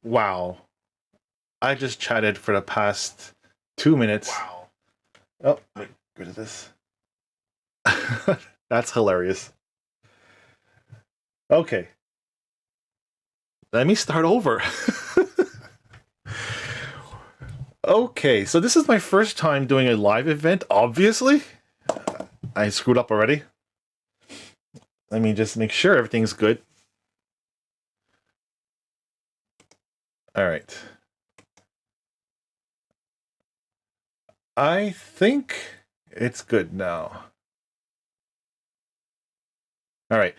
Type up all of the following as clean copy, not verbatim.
Wow. I just chatted for the past 2 minutes. Wow. Oh, wait, good at this. That's hilarious. Okay. Let me start over. Okay, so this is my first time doing a live event, obviously. I screwed up already. Let me just make sure everything's good. All right. I think it's good now. All right.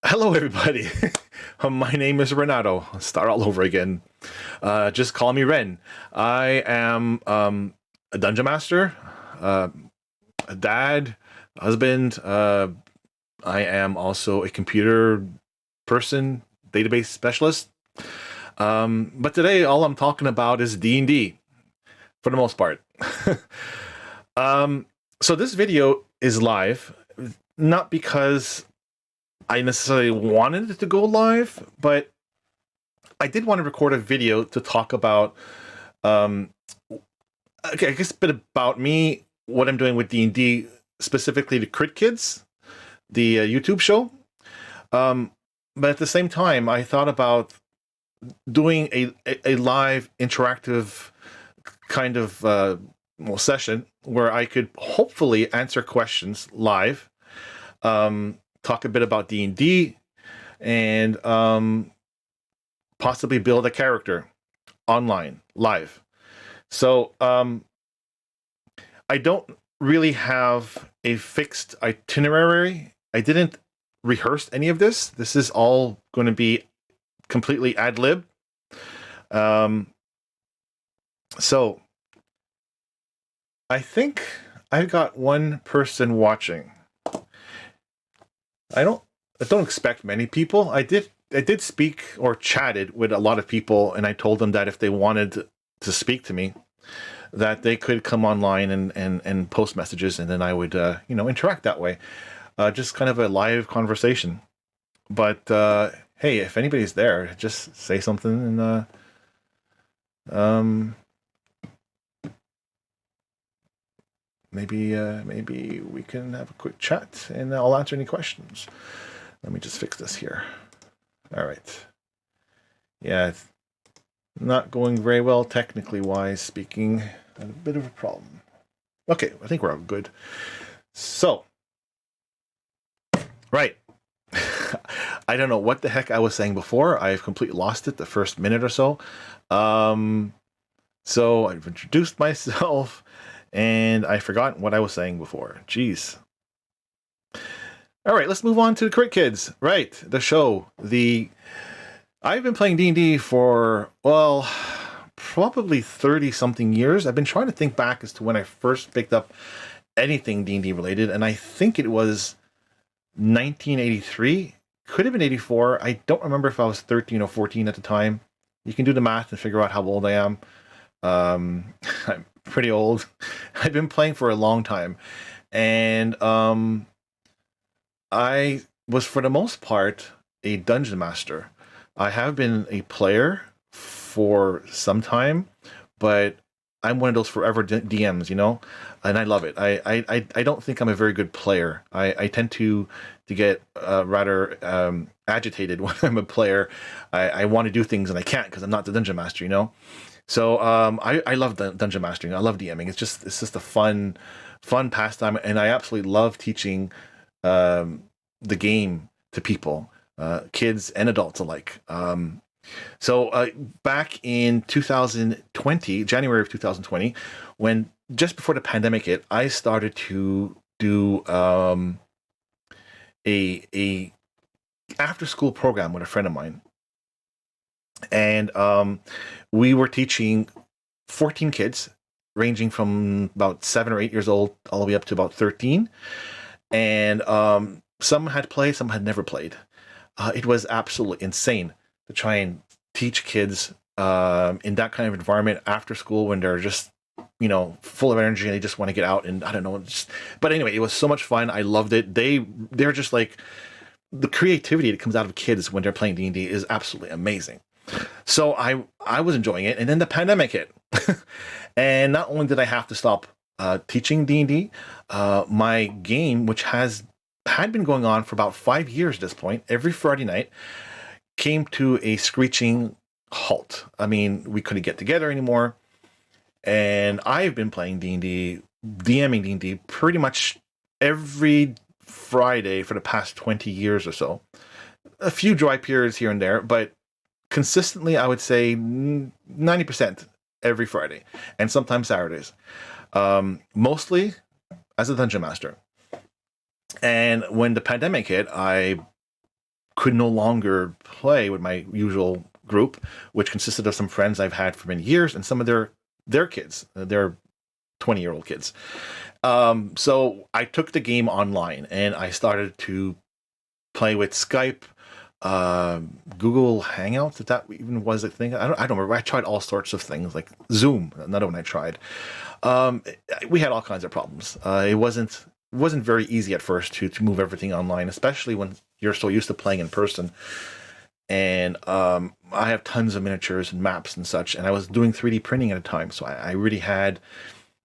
Hello, everybody. My name is Renato. I'll start all over again. Just call me Ren. I am a dungeon master, a dad, a husband. I am also a computer person, database specialist. But today, all I'm talking about is D&D, for the most part. So this video is live, not because I necessarily wanted it to go live, but I did want to record a video to talk about, okay, I guess a bit about me, what I'm doing with D&D, specifically the Crit Kids, the YouTube show. But at the same time, I thought about doing a live interactive kind of session where I could hopefully answer questions live, talk a bit about D&D, and possibly build a character online, live. So I don't really have a fixed itinerary. I didn't rehearse any of this. This is all going to be completely ad lib. So I think I've got one person watching. I don't expect many people. I did speak or chatted with a lot of people, and I told them that if they wanted to speak to me, that they could come online and post messages, and then I would interact that way. Just kind of a live conversation. But hey, if anybody's there, just say something, and maybe we can have a quick chat, and I'll answer any questions. Let me just fix this here. All right. Yeah, it's not going very well technically wise speaking. A bit of a problem. Okay, I think we're all good. So, right. I don't know what the heck I was saying before. I've completely lost it the first minute or so. So I've introduced myself, and I forgot what I was saying before. Jeez. All right, let's move on to the Crit Kids. Right, the show. I've been playing D&D for, well, probably 30-something years. I've been trying to think back as to when I first picked up anything D&D related, and I think it was 1983. Could have been 84. I don't remember if I was 13 or 14 at the time. You can do the math and figure out how old I am. I'm pretty old. I've been playing for a long time. And I was, for the most part, a dungeon master. I have been a player for some time, but I'm one of those forever DMs, and I love it. I don't think I'm a very good player. I tend to get rather agitated when I'm a player. I want to do things and I can't because I'm not the dungeon master, So I love the dungeon mastering. I love DMing. It's just a fun pastime, and I absolutely love teaching the game to people, kids and adults alike. So back in 2020, January of 2020, when just before the pandemic hit, I started to do a after school program with a friend of mine, and we were teaching 14 kids, ranging from about 7 or 8 years old all the way up to about 13, and some had played, some had never played. It was absolutely insane to try and teach kids in that kind of environment after school when they're just, full of energy and they just want to get out, and I don't know. But anyway, it was so much fun. I loved it. They're just like, the creativity that comes out of kids when they're playing D&D is absolutely amazing. So I was enjoying it, and then the pandemic hit, and not only did I have to stop teaching D&D, my game, which had been going on for about 5 years at this point, every Friday night, came to a screeching halt. I mean, we couldn't get together anymore, and I've been playing D&D, DMing D&D pretty much every Friday for the past 20 years or so. A few dry periods here and there, but consistently, I would say 90% every Friday, and sometimes Saturdays. Mostly as a dungeon master. And when the pandemic hit, I could no longer play with my usual group, which consisted of some friends I've had for many years and some of their kids, their 20-year-old kids. So I took the game online and I started to play with Skype, Google Hangouts, if that even was a thing. I don't remember. I tried all sorts of things, like Zoom, another one I tried. We had all kinds of problems. It wasn't very easy at first to move everything online, especially when you're so used to playing in person. And I have tons of miniatures and maps and such, and I was doing 3D printing at a time, so I really had.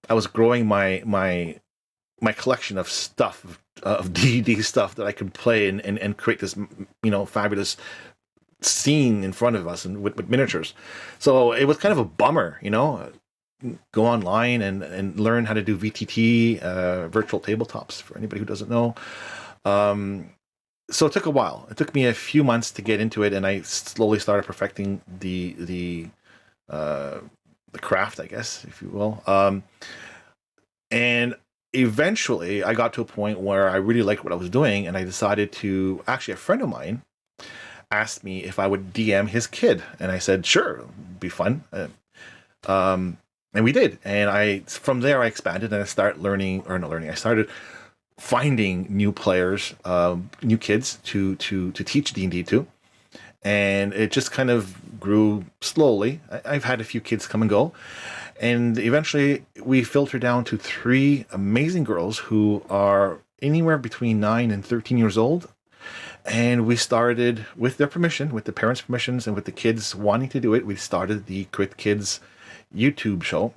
I was growing my collection of stuff, of D&D stuff that I could play and create this, fabulous scene in front of us and with miniatures. So it was kind of a bummer, go online and learn how to do VTT, virtual tabletops, for anybody who doesn't know. So it took a while. It took me a few months to get into it, and I slowly started perfecting the craft, I guess, if you will. And eventually I got to a point where I really liked what I was doing, and I decided to, actually, a friend of mine asked me if I would DM his kid, and I said, sure, it'd be fun. And we did. And from there I expanded and I started finding new players, new kids to teach D&D to. And it just kind of grew slowly. I've had a few kids come and go. And eventually we filtered down to 3 amazing girls who are anywhere between 9 and 13 years old. And we started, with their permission, with the parents' permissions, and with the kids wanting to do it, we started the Crit Kids YouTube show.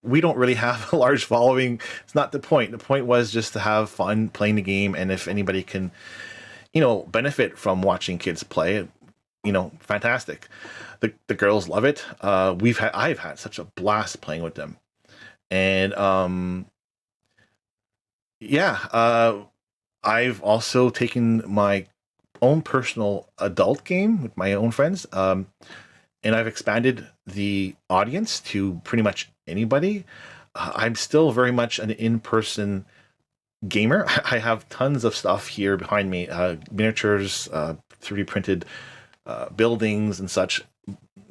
We don't really have a large following. It's not the point. The point was just to have fun playing the game, and if anybody can, benefit from watching kids play, fantastic. The girls love it. I've had such a blast playing with them, and I've also taken my own personal adult game with my own friends, and I've expanded the audience to pretty much anybody. I'm still very much an in-person gamer. I have tons of stuff here behind me, miniatures, 3D printed buildings and such,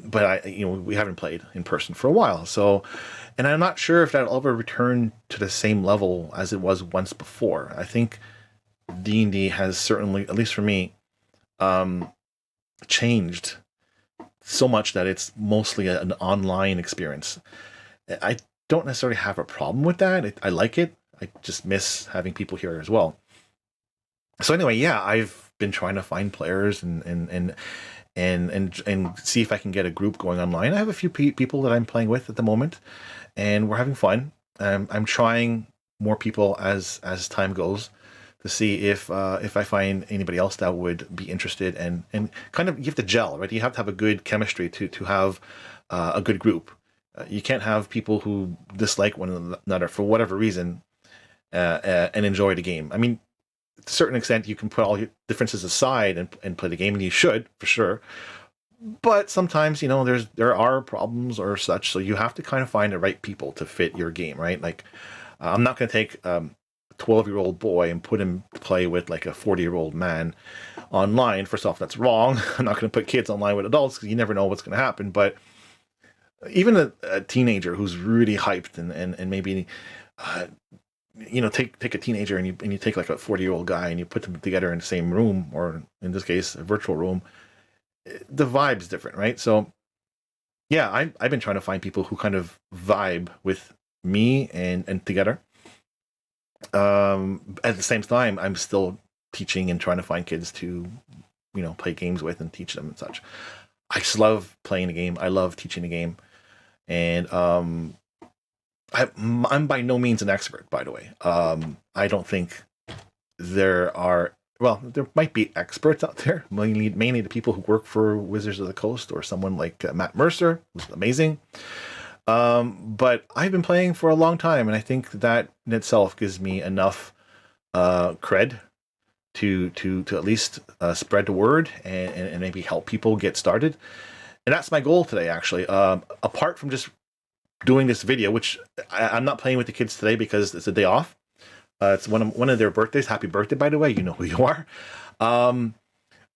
but we haven't played in person for a while. So, and I'm not sure if that'll ever return to the same level as it was once before. I think D&D has certainly, at least for me, changed so much that it's mostly an online experience. I don't necessarily have a problem with that. I like it. I just miss having people here as well. So anyway, yeah, I've been trying to find players and see if I can get a group going online. I have a few people that I'm playing with at the moment, and we're having fun. I'm trying more people as time goes to see if I find anybody else that would be interested, and kind of, you have to gel, right? You have to have a good chemistry to have a good group. You can't have people who dislike one another for whatever reason and enjoy the game. I mean, to a certain extent, you can put all your differences aside and play the game, and you should, for sure. But sometimes, there are problems or such, so you have to kind of find the right people to fit your game, right? Like, I'm not going to take a 12-year-old boy and put him to play with like a 40-year-old man online. First off, that's wrong. I'm not going to put kids online with adults because you never know what's going to happen. But even a teenager who's really hyped and maybe take a teenager and you take like a 40-year-old guy and you put them together in the same room, or in this case a virtual room, the vibe's different, right? So yeah, I've been trying to find people who kind of vibe with me and together. At the same time, I'm still teaching and trying to find kids to play games with and teach them and such. I just love playing the game. I love teaching the game, and I'm by no means an expert, by the way. I don't think there are. Well, there might be experts out there, mainly the people who work for Wizards of the Coast or someone like Matt Mercer, who's amazing. But I've been playing for a long time, and I think that in itself gives me enough cred to at least spread the word and maybe help people get started. And that's my goal today, actually. Apart from just doing this video, which I'm not playing with the kids today because it's a day off. It's one of their birthdays. Happy birthday, by the way. You know who you are.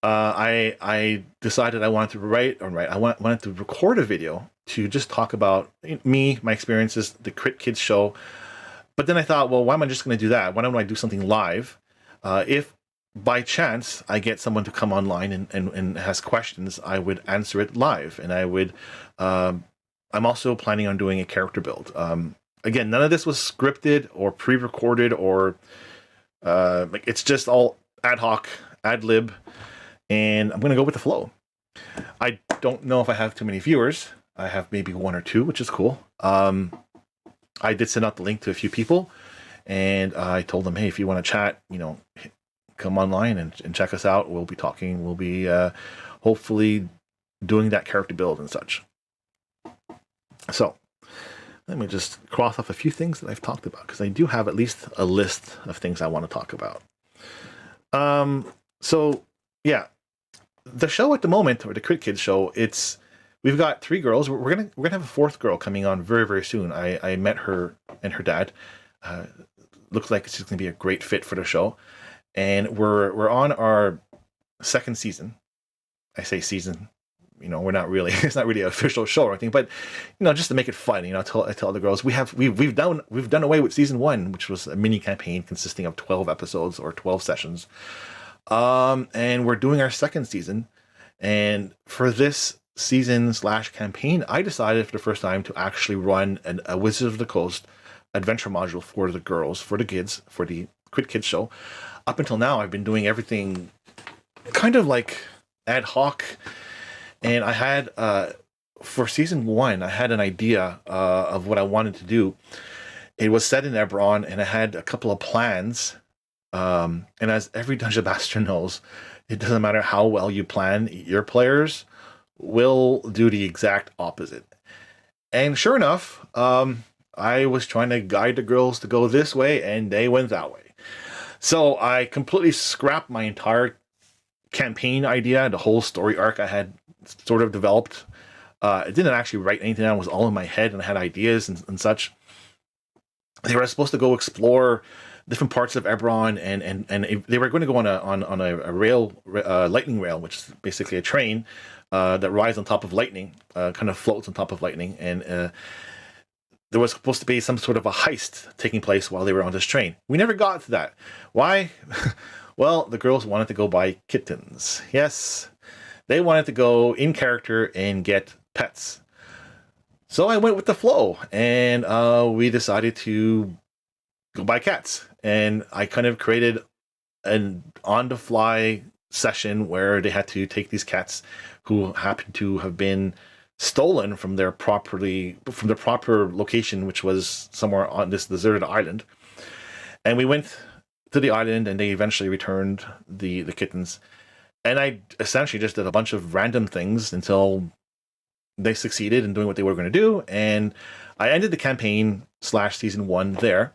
I decided I wanted to I wanted to record a video to just talk about me, my experiences, the Crit Kids show. But then I thought, well, why am I just going to do that? Why don't I do something live? If by chance I get someone to come online and has questions, I would answer it live. And I would, I'm also planning on doing a character build. Again, none of this was scripted or pre-recorded or it's just all ad hoc, ad lib, and I'm going to go with the flow. I don't know if I have too many viewers. I have maybe one or two, which is cool. I did send out the link to a few people, and I told them, hey, if you want to chat, come online and check us out. We'll be talking. We'll be hopefully doing that character build and such. So let me just cross off a few things that I've talked about, because I do have at least a list of things I want to talk about. So yeah, the show at the moment, or the Crit Kids show, we've got 3 girls. We're gonna have a 4th girl coming on very, very soon. I met her and her dad. Looks like she's gonna be a great fit for the show, and we're on our 2nd season. I say season. We're not really. It's not really an official show or anything, but just to make it fun. I tell the girls we've done away with season 1, which was a mini campaign consisting of 12 episodes or 12 sessions, and we're doing our 2nd season. And for this season / campaign, I decided for the first time to actually run a Wizards of the Coast adventure module for the girls, for the kids, for the Crit Kids show. Up until now, I've been doing everything kind of like ad hoc. And I had, for season 1, I had an idea of what I wanted to do. It was set in Eberron, and I had a couple of plans. And as every Dungeon Master knows, it doesn't matter how well you plan, your players will do the exact opposite. And sure enough, I was trying to guide the girls to go this way, and they went that way. So I completely scrapped my entire campaign idea, the whole story arc I had sort of developed. I didn't actually write anything down. It was all in my head, and I had ideas and such. They were supposed to go explore different parts of Eberron, and they were going to go on a rail, lightning rail, which is basically a train that rides on top of lightning, kind of floats on top of lightning, and there was supposed to be some sort of a heist taking place while they were on this train. We never got to that. Why? Well, the girls wanted to go buy kittens. Yes, they wanted to go in character and get pets. So I went with the flow, and we decided to go buy cats. And I kind of created an on-the-fly session where they had to take these cats who happened to have been stolen from their proper location, which was somewhere on this deserted island. And we went to the island, and they eventually returned the kittens. And I essentially just did a bunch of random things until they succeeded in doing what they were going to do. And I ended the campaign / season 1 there.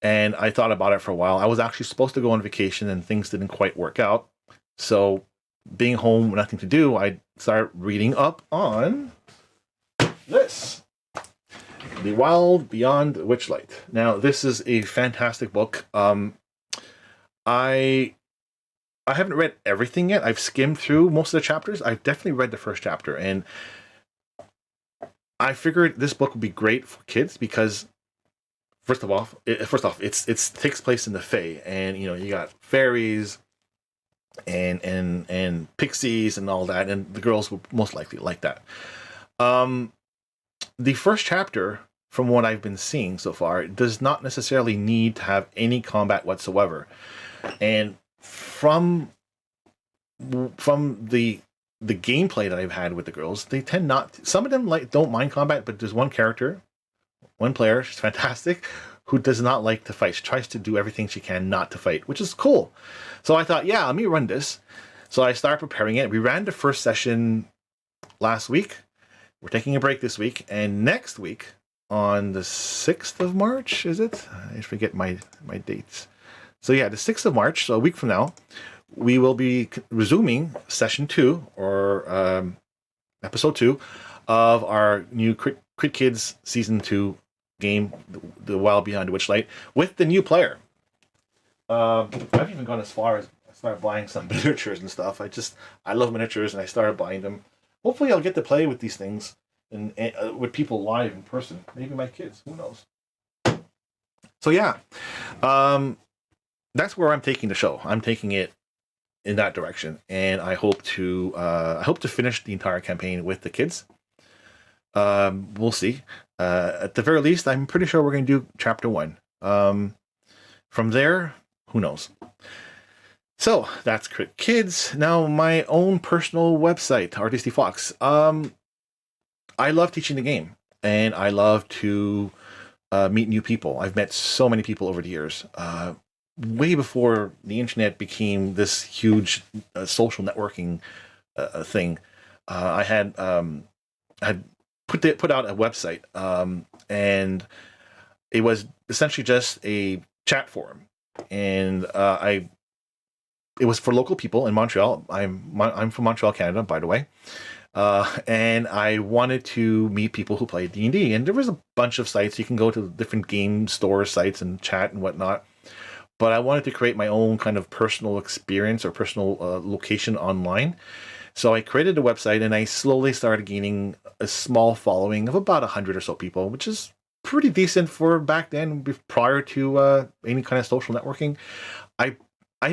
And I thought about it for a while. I was actually supposed to go on vacation, and things didn't quite work out. So being home with nothing to do, I started reading up on this, The Wild Beyond Witchlight. Now, this is a fantastic book. I haven't read everything yet. I've skimmed through most of the chapters. I've definitely read the first chapter, and I figured this book would be great for kids because First off, it takes place in the Fae, and you got fairies and pixies and all that, and the girls will most likely like that. The first chapter, from what I've been seeing so far, does not necessarily need to have any combat whatsoever, and from from the gameplay that I've had with the girls, they tend not. Some of them don't mind combat, but there's one character, one player, she's fantastic, who does not like to fight. She tries to do everything she can not to fight, which is cool. So I thought, yeah, let me run this. So I started preparing it. We ran the first session last week. We're taking a break this week, and next week on the 6th of March, is it? I forget my dates. So yeah, the 6th of March, so a week from now, we will be resuming session 2 or episode 2 of our new Crit Kids season 2 game, The Wild Beyond the Witchlight, with the new player. I've even gone as far as I started buying some miniatures and stuff. I love miniatures, and I started buying them. Hopefully, I'll get to play with these things and with people live in person. Maybe my kids. Who knows? So yeah, that's where I'm taking the show. I'm taking it in that direction, and I hope to finish the entire campaign with the kids. We'll see. At the very least, I'm pretty sure we're going to do chapter 1. From there, who knows? So that's Crit Kids. Now, my own personal website, Artisty Fox. I love teaching the game, and I love to meet new people. I've met so many people over the years. Way before the internet became this huge social networking thing, I had put out a website, and it was essentially just a chat forum, and it was for local people in Montreal. I'm from Montreal, Canada, by the way, and I wanted to meet people who play D&D, and there was a bunch of sites you can go to, different game store sites and chat and whatnot. But I wanted to create my own kind of personal experience or personal location online. So I created a website, and I slowly started gaining a small following of about 100 or so people, which is pretty decent for back then, prior to any kind of social networking. I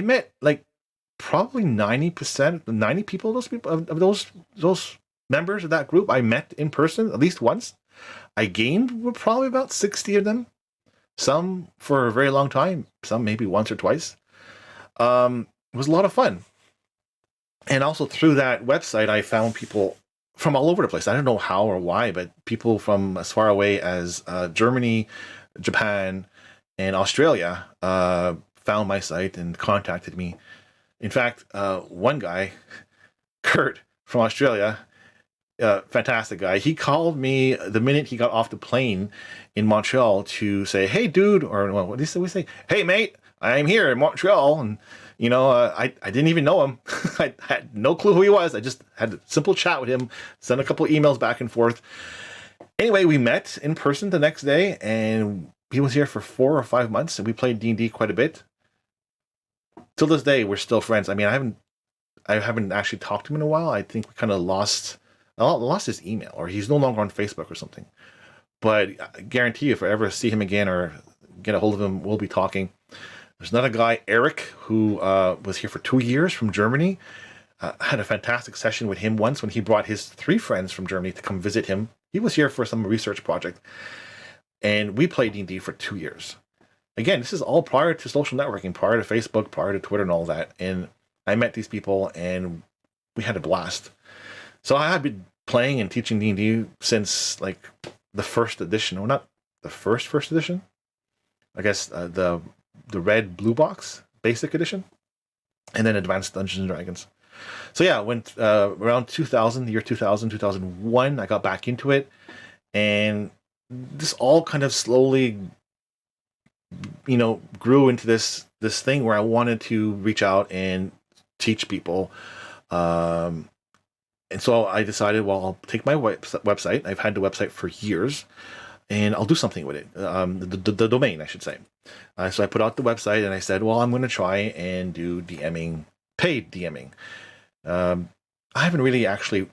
met like probably 90 people, of those members of that group I met in person at least once. I gained probably about 60 of them. Some for a very long time, some maybe once or twice. It was a lot of fun. And also through that website, I found people from all over the place. I don't know how or why, but people from as far away as Germany, Japan, and Australia found my site and contacted me. In fact, one guy, Kurt from Australia, fantastic guy. He called me the minute he got off the plane in Montreal to say, "Hey, dude," or well, what did we say? "Hey, mate, I'm here in Montreal," and I didn't even know him. I had no clue who he was. I just had a simple chat with him, sent a couple of emails back and forth. Anyway, we met in person the next day, and he was here for 4 or 5 months, and we played D&D quite a bit. Till this day, we're still friends. I mean, I haven't actually talked to him in a while. I think we kind of lost his email, or he's no longer on Facebook or something. But I guarantee you, if I ever see him again or get a hold of him, we'll be talking. There's another guy, Eric, who was here for 2 years from Germany. Had a fantastic session with him once when he brought his 3 friends from Germany to come visit him. He was here for some research project, and we played D&D for 2 years. Again, this is all prior to social networking, prior to Facebook, prior to Twitter and all that. And I met these people, and we had a blast. So I have been playing and teaching D&D since like the first edition, or not the first edition. I guess the red blue box basic edition, and then Advanced Dungeons and Dragons. So yeah, went around 2000, the year 2000, 2001. I got back into it, and this all kind of slowly, grew into this thing where I wanted to reach out and teach people. And so I decided, well, I'll take my website. I've had the website for years, and I'll do something with it. The domain, I should say. So I put out the website, and I said, well, I'm going to try and do DMing, paid DMing. I haven't really actually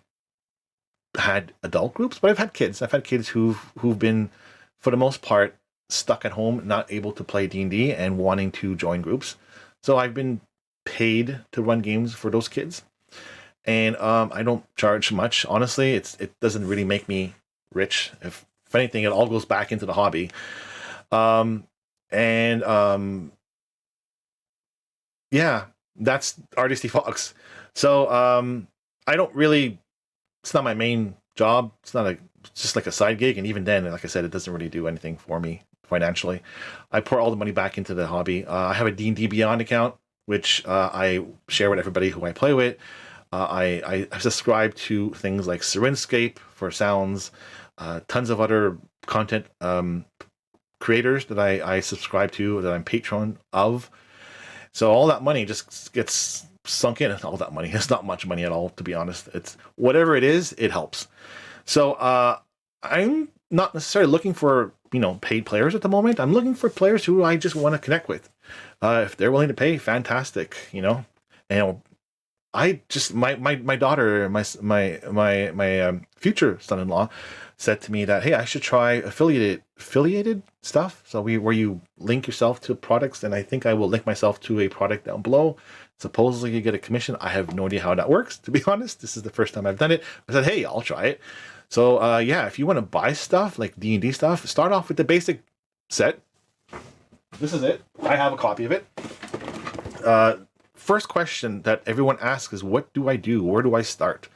had adult groups, but I've had kids. I've had kids who've been, for the most part, stuck at home, not able to play D&D and wanting to join groups. So I've been paid to run games for those kids. And I don't charge much. Honestly, it doesn't really make me rich. If anything, it all goes back into the hobby. Yeah, that's Artisty Fox. So I don't really. It's not my main job. It's just like a side gig, and even then, like I said, it doesn't really do anything for me financially. I pour all the money back into the hobby. I have a D&D Beyond account, which I share with everybody who I play with. I subscribe to things like Serenscape for sounds, tons of other content creators that I subscribe to, that I'm patron of. So all that money just gets sunk in. All that money, it's not much money at all, to be honest. It's whatever it is, it helps. So I'm not necessarily looking for paid players at the moment. I'm looking for players who I just want to connect with. If they're willing to pay, fantastic. And I just my daughter, my future son-in-law, said to me that, hey, I should try affiliated stuff. So where you link yourself to products, and I think I will link myself to a product down below. Supposedly you get a commission. I have no idea how that works, to be honest. This is the first time I've done it. I said, hey, I'll try it. So yeah, if you want to buy stuff like D&D stuff, start off with the basic set. This is it. I have a copy of it. First question that everyone asks is, what do I do? Where do I start?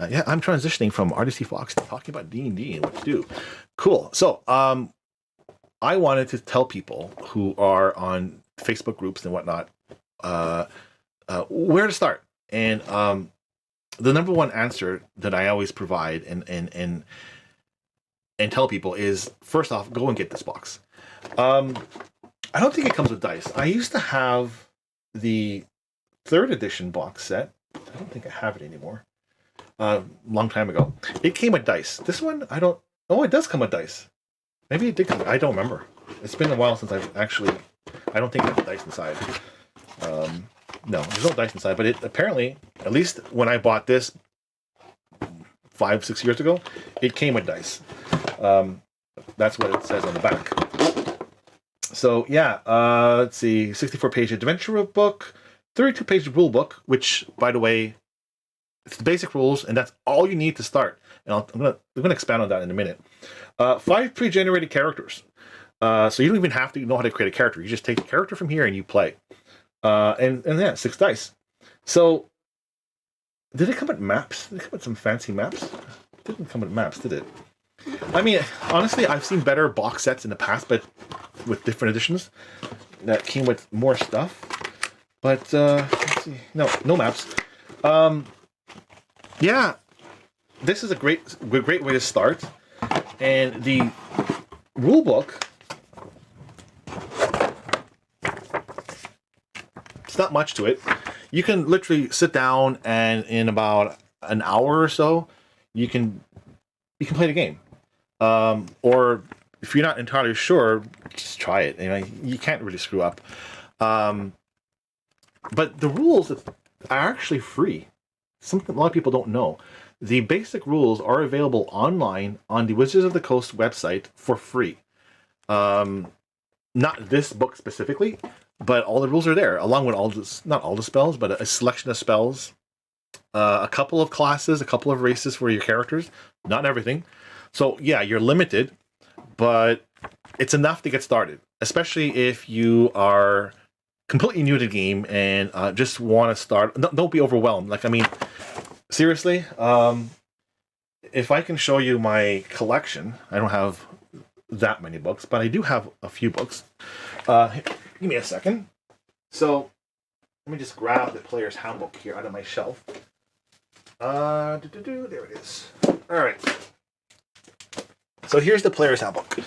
Yeah, I'm transitioning from RDC Fox to talking about D&D and what to do. Cool. So I wanted to tell people who are on Facebook groups and whatnot where to start. And the number one answer that I always provide and tell people is, first off, go and get this box. I don't think it comes with dice. I used to have the 3rd edition box set. I don't think I have it anymore. Long time ago. It came with dice. This one, I don't. Oh, it does come with dice. Maybe it did come. I don't remember. It's been a while since I've actually. I don't think there's dice inside. No, there's no dice inside. But it apparently, at least when I bought this 5-6 years ago, it came with dice. That's what it says on the back. So yeah, let's see, 64-page adventure book, 32-page rule book, which, by the way, it's the basic rules, and that's all you need to start. And I'm gonna expand on that in a minute. 5 pre-generated characters. So you don't even have to know how to create a character. You just take the character from here and you play. And yeah, 6 dice. So did it come with maps? Did it come with some fancy maps? It didn't come with maps, did it? I mean, honestly, I've seen better box sets in the past, but with different editions that came with more stuff. But let's see. No maps. Yeah, this is a great way to start. And the rule book, it's not much to it. You can literally sit down, and in about an hour or so, you can play the game. Or if you're not entirely sure, just try it. You can't really screw up. But the rules are actually free. Something a lot of people don't know. The basic rules are available online on the Wizards of the Coast website for free. Not this book specifically, but all the rules are there, along with not all the spells, but a selection of spells, a couple of classes, a couple of races for your characters, not everything. So yeah, you're limited, but it's enough to get started, especially if you are completely new to the game and just want to start. Don't be overwhelmed. Seriously, if I can show you my collection, I don't have that many books, but I do have a few books. Give me a second. So let me just grab the player's handbook here out of my shelf. There it is. All right. So here's the player's handbook.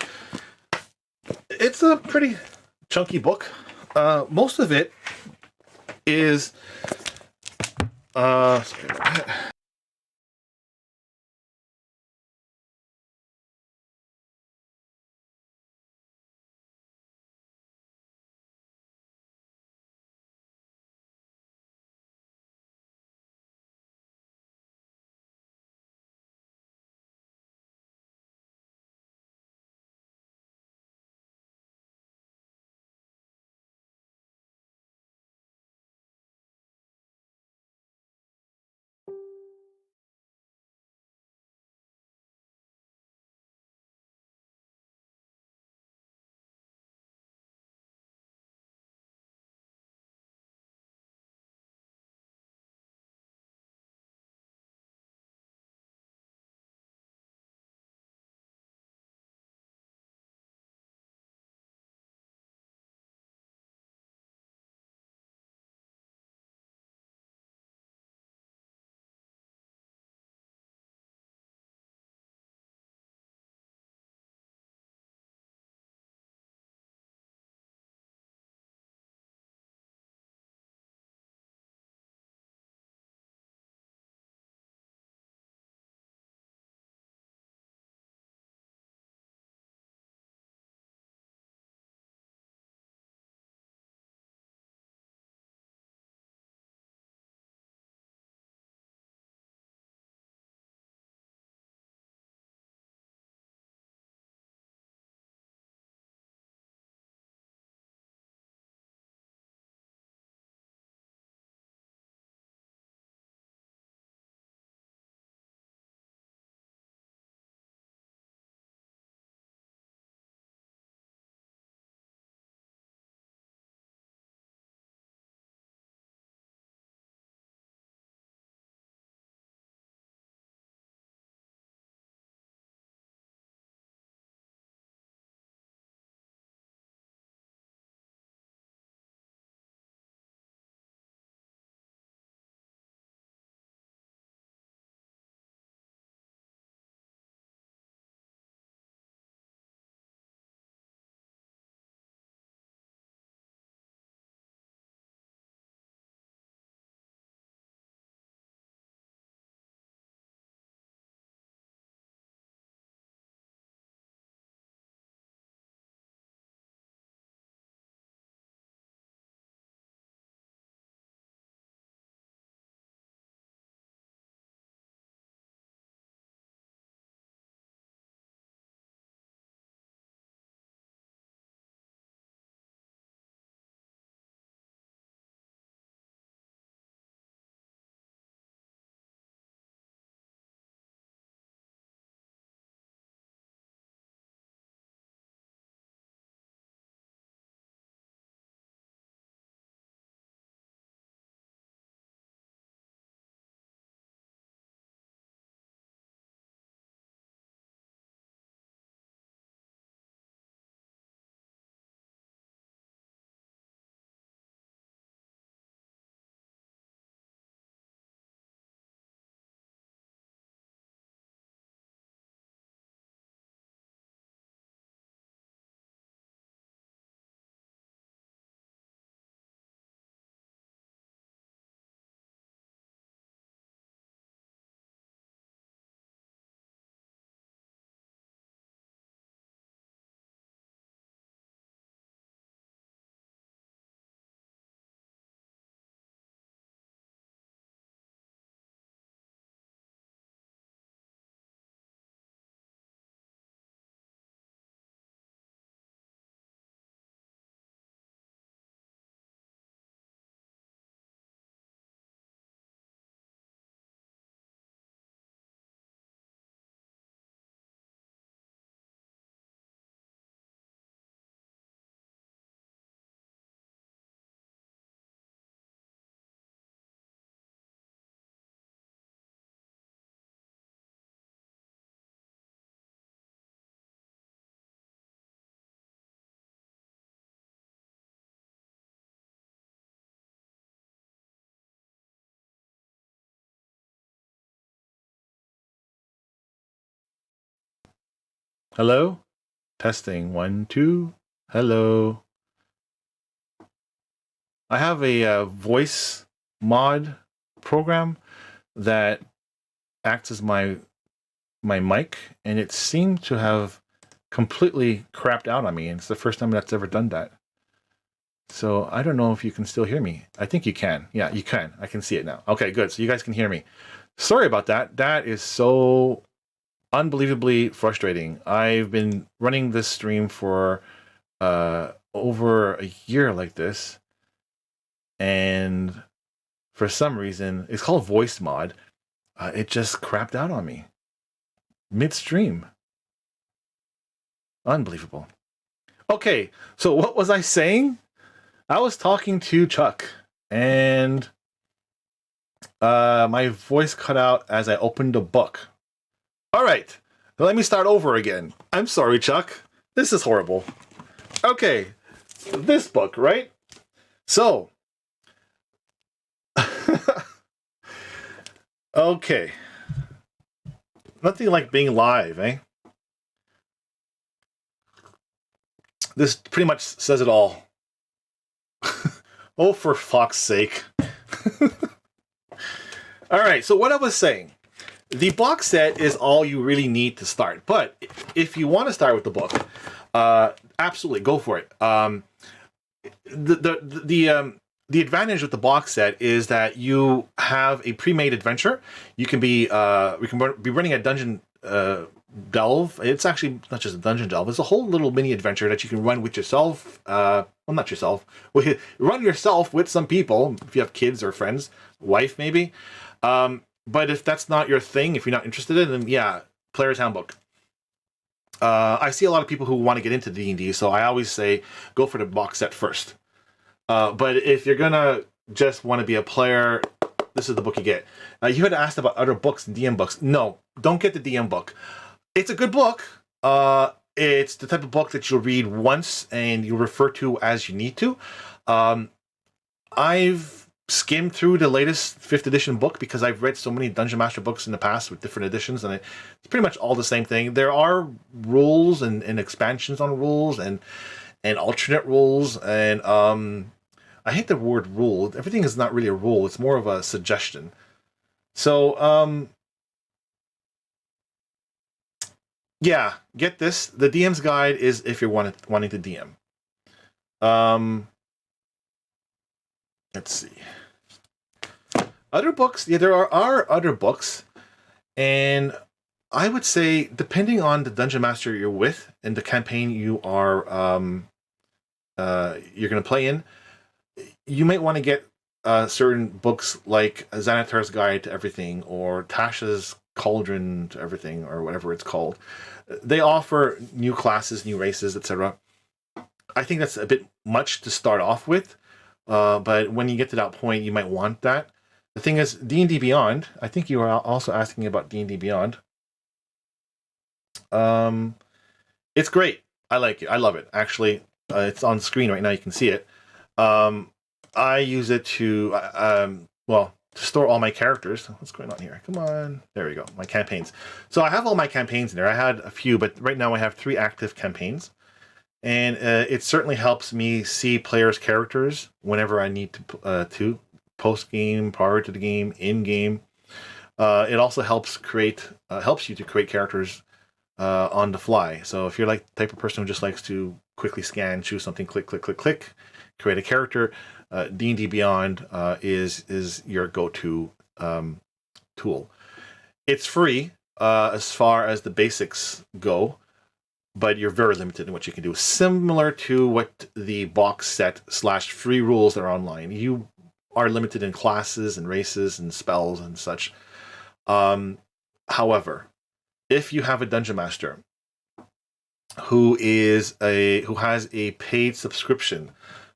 It's a pretty chunky book. Most of it is Hello? Testing. 1, 2. Hello. I have a voice mod program that acts as my mic, and it seemed to have completely crapped out on me. And it's the first time that's ever done that. So I don't know if you can still hear me. I think you can. Yeah, you can. I can see it now. Okay, good. So you guys can hear me. Sorry about that. That is so unbelievably frustrating. I've been running this stream for over a year like this, and for some reason, it's called voice mod. It just crapped out on me midstream. Unbelievable. Okay, so what was I saying? I was talking to Chuck, and my voice cut out as I opened a book. All right, let me start over again. I'm sorry, Chuck. This is horrible. Okay, this book, right? So, okay. Nothing like being live, eh? This pretty much says it all. Oh, for fuck's sake. All right, so what I was saying, the box set is all you really need to start. But if you want to start with the book, absolutely go for it. The advantage with the box set is that you have a pre-made adventure. You can be running a dungeon delve. It's actually not just a dungeon delve. It's a whole little mini adventure that you can run with yourself. Well, not yourself. Run yourself with some people if you have kids or friends, wife maybe. But if that's not your thing, if you're not interested in it, then yeah, Player's Handbook. I see a lot of people who want to get into D&D, so I always say go for the box set first. But if you're gonna just want to be a player, this is the book you get. You had asked about other books and DM books. No, don't get the DM book. It's a good book. It's the type of book that you'll read once and you'll refer to as you need to. I've skimmed through the latest 5th edition book because I've read so many Dungeon Master books in the past with different editions, and it's pretty much all the same thing. There are rules and expansions on rules and alternate rules, and I hate the word rule. Everything is not really a rule. It's more of a suggestion. So, yeah, get this. The DM's guide is if you're wanting to DM. Let's see. Other books. Yeah, there are other books. And I would say, depending on the Dungeon Master you're with and the campaign you are you're going to play in, you might want to get certain books like Xanatar's Guide to Everything or Tasha's Cauldron to Everything or whatever it's called. They offer new classes, new races, etc. I think that's a bit much to start off with, but when you get to that point, you might want that. The thing is, D&D Beyond, I think you are also asking about D&D Beyond. It's great. I like it. I love it. Actually, it's on screen right now. You can see it. I use it to, to store all my characters. What's going on here? Come on. There we go. My campaigns. So I have all my campaigns in there. I had a few, but right now I have 3 active campaigns. And it certainly helps me see players' characters whenever I need to post-game, prior to the game, in-game. It also helps you to create characters on the fly. So if you're like the type of person who just likes to quickly scan, choose something, click, click, click, click, create a character, D&D Beyond is your go-to tool. It's free as far as the basics go, but you're very limited in what you can do. Similar to what the box set / free rules that are online. You are limited in classes and races and spells and such. However, if you have a Dungeon Master who has a paid subscription,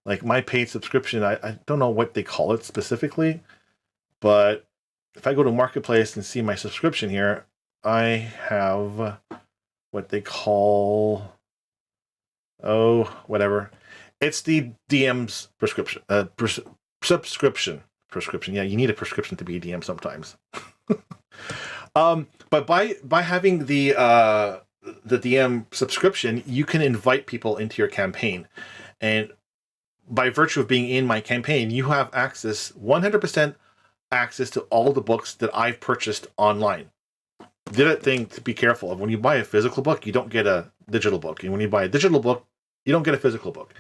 like my paid subscription, I don't know what they call it specifically, but if I go to Marketplace and see my subscription here, I have what they call, whatever. It's the DM's prescription, prescription. Yeah, you need a prescription to be a DM sometimes. But by having the the DM subscription, you can invite people into your campaign. And by virtue of being in my campaign, you have access, 100% access to all the books that I've purchased online. The other thing to be careful of, when you buy a physical book, you don't get a digital book. And when you buy a digital book, you don't get a physical book.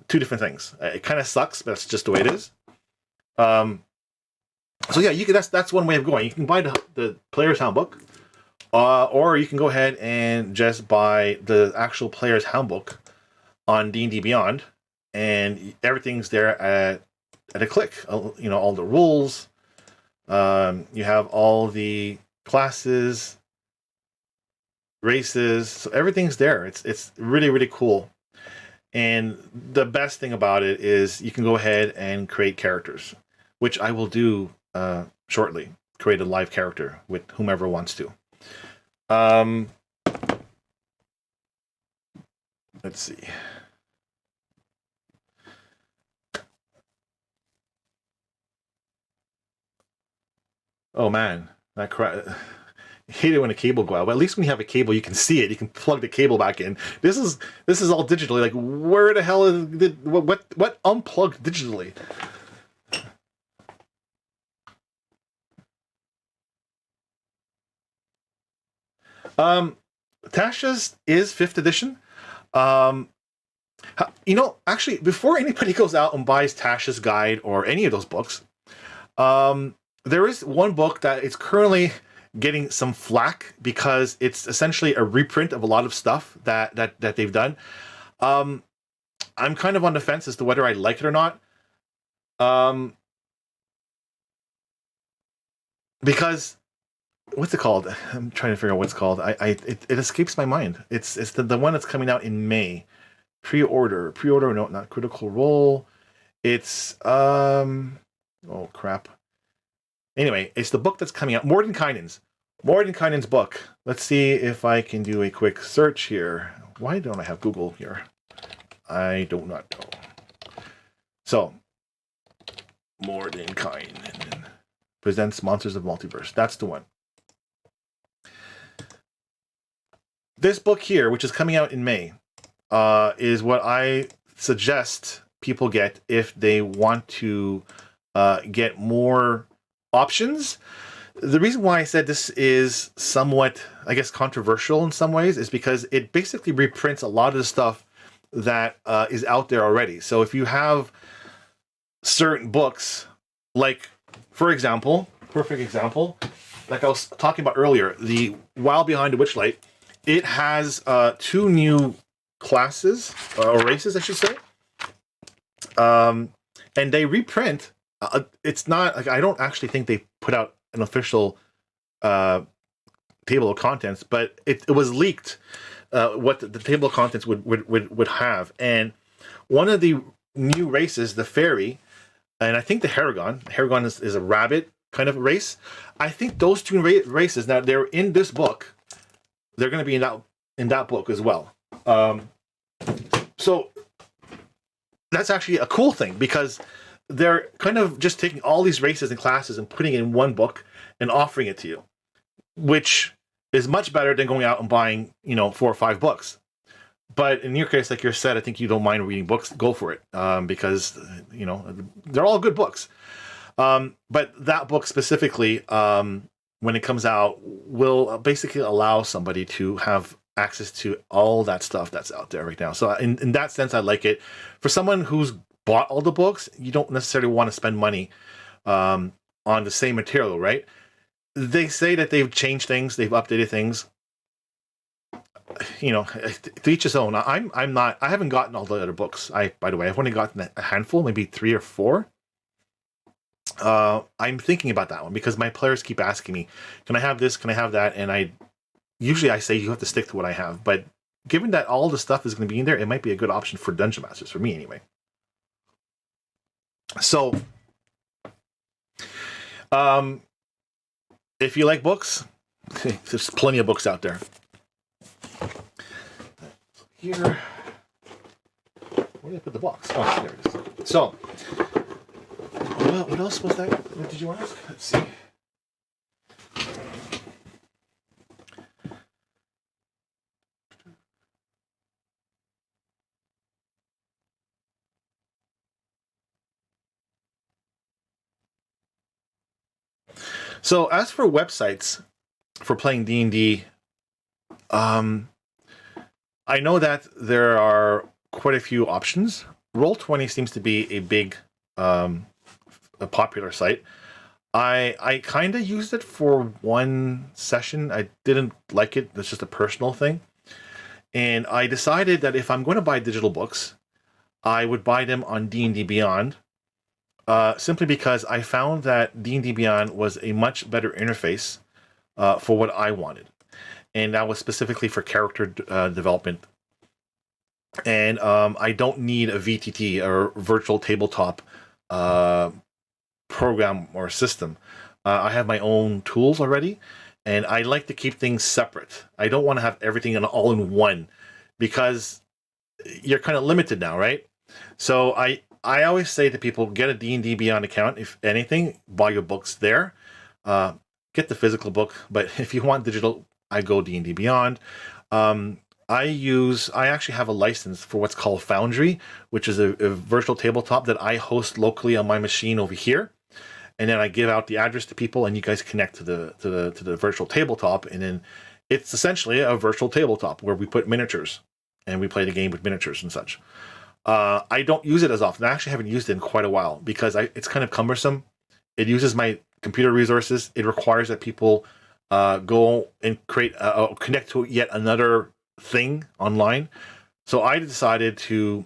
Two different things. It kind of sucks, but that's just the way it is. So yeah, you can. That's one way of going. You can buy the Player's Handbook, or you can go ahead and just buy the actual Player's Handbook on D&D Beyond, and everything's there at a click. You know, all the rules. You have all the classes, races, so everything's there. It's really, really cool. And the best thing about it is you can go ahead and create characters, which I will do shortly. Create a live character with whomever wants to. Let's see. Oh man, that crap. I hate it when a cable go out. But at least when you have a cable, you can see it. You can plug the cable back in. This is all digitally. Like, where the hell is what unplugged digitally? Tasha's is 5th edition. You know, actually, before anybody goes out and buys Tasha's Guide or any of those books, there is one book that is currently getting some flack because it's essentially a reprint of a lot of stuff that they've done. I'm kind of on the fence as to whether I like it or not. Because what's it called? I'm trying to figure out what it's called. It escapes my mind. It's the one that's coming out in May. Pre-order, no, not Critical Role. It's oh crap. Anyway, it's the book that's coming out. Mordenkainen's book. Let's see if I can do a quick search here. Why don't I have Google here? I do not know. So, Mordenkainen presents Monsters of Multiverse. That's the one. This book here, which is coming out in May, is what I suggest people get if they want to get more options. The reason why I said this is somewhat, I guess, controversial in some ways is because it basically reprints a lot of the stuff that is out there already. So if you have certain books, like, for example, perfect example, like I was talking about earlier, the Wild Behind the Witchlight, it has 2 new classes, or races, I should say. And they reprint. It's not like, I don't actually think they put out an official table of contents, but it was leaked what the table of contents would have. And one of the new races, the fairy, and I think the Haragon is a rabbit kind of race. I think those 2 races, now they're in this book, they're going to be in that book as well. So that's actually a cool thing, because they're kind of just taking all these races and classes and putting it in one book and offering it to you, which is much better than going out and buying, 4 or 5 books. But in your case, like you said, I think you don't mind reading books. Go for it, because they're all good books. But that book specifically, when it comes out, will basically allow somebody to have access to all that stuff that's out there right now. So in that sense, I like it. For someone who's bought all the books, you don't necessarily want to spend money on the same material, right? They say that they've changed things, they've updated things. To each his own. I haven't gotten all the other books. By the way, I've only gotten a handful, maybe 3 or 4. I'm thinking about that one because my players keep asking me, can I have this? Can I have that? And I say you have to stick to what I have. But given that all the stuff is going to be in there, it might be a good option for Dungeon Masters, for me anyway. So, if you like books, there's plenty of books out there. Here, where did I put the box? Oh, there it is. So, what else was that? What did you ask? Let's see. So as for websites for playing D&D, um, I know that there are quite a few options. Roll20 seems to be a big, a popular site. I kind of used it for one session. I didn't like it. That's just a personal thing. And I decided that if I'm going to buy digital books, I would buy them on D&D Beyond, simply because I found that D&D Beyond was a much better interface for what I wanted. And that was specifically for character development. And I don't need a VTT or virtual tabletop program or system. I have my own tools already, and I like to keep things separate. I don't want to have everything all in one, because you're kind of limited now, right? So I always say to people, get a D&D Beyond account. If anything, buy your books there. Get the physical book, but if you want digital, I go D&D Beyond. I actually have a license for what's called Foundry, which is a virtual tabletop that I host locally on my machine over here. And then I give out the address to people, and you guys connect to the virtual tabletop, and then it's essentially a virtual tabletop where we put miniatures and we play the game with miniatures and such. I don't use it as often. I actually haven't used it in quite a while because it's kind of cumbersome. It uses my computer resources. It requires that people go and connect to yet another thing online. So I decided to,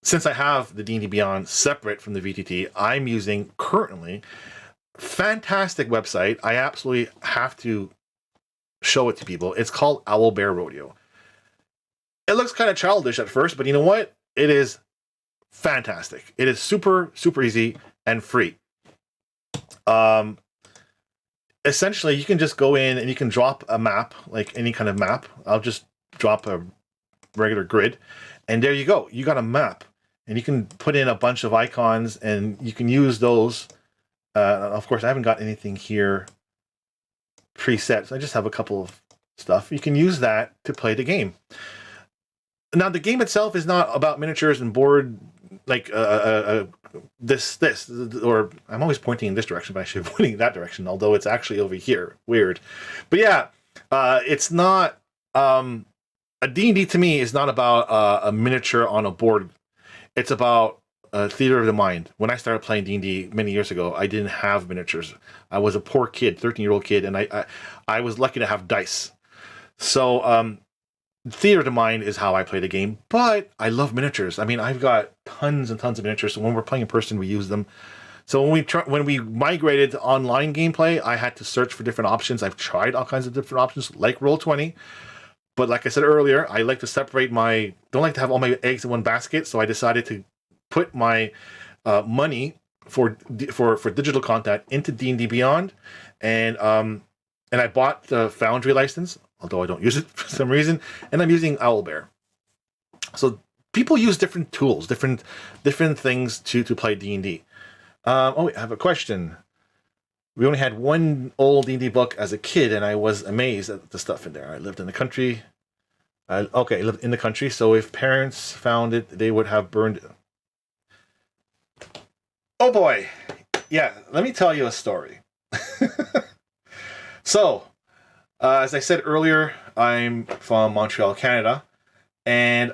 since I have the D&D Beyond separate from the VTT, I'm using currently fantastic website. I absolutely have to show it to people. It's called Owl Bear Rodeo. It looks kind of childish at first, but you know what? It is fantastic. It is super, super easy and free. Essentially, you can just go in and you can drop a map, like any kind of map. I'll just drop a regular grid, and there you go. You got a map. And you can put in a bunch of icons, and you can use those. Of course, I haven't got anything here preset. So I just have a couple of stuff. You can use that to play the game. Now, the game itself is not about miniatures and board, like this, or I'm always pointing in this direction, but I should be pointing in that direction, although it's actually over here. Weird. But yeah, it's not, a D&D to me is not about a miniature on a board. It's about theater of the mind. When I started playing D&D many years ago, I didn't have miniatures. I was a poor kid, 13-year-old kid, and I was lucky to have dice. So theater of the mind is how I play the game, but I love miniatures. I mean, I've got tons and tons of miniatures, so when we're playing in person, we use them. So when we migrated to online gameplay, I had to search for different options. I've tried all kinds of different options, like Roll20. But like I said earlier, I like to separate don't like to have all my eggs in one basket. So I decided to put my money for digital content into D&D Beyond, and I bought the Foundry license, although I don't use it for some reason, and I'm using Owlbear. So people use different tools, different things to play D&D. I have a question. We only had one old D&D book as a kid, and I was amazed at the stuff in there. I lived in the country. I lived in the country, so if parents found it, they would have burned it. Oh boy. Yeah, let me tell you a story. So, as I said earlier, I'm from Montreal, Canada, and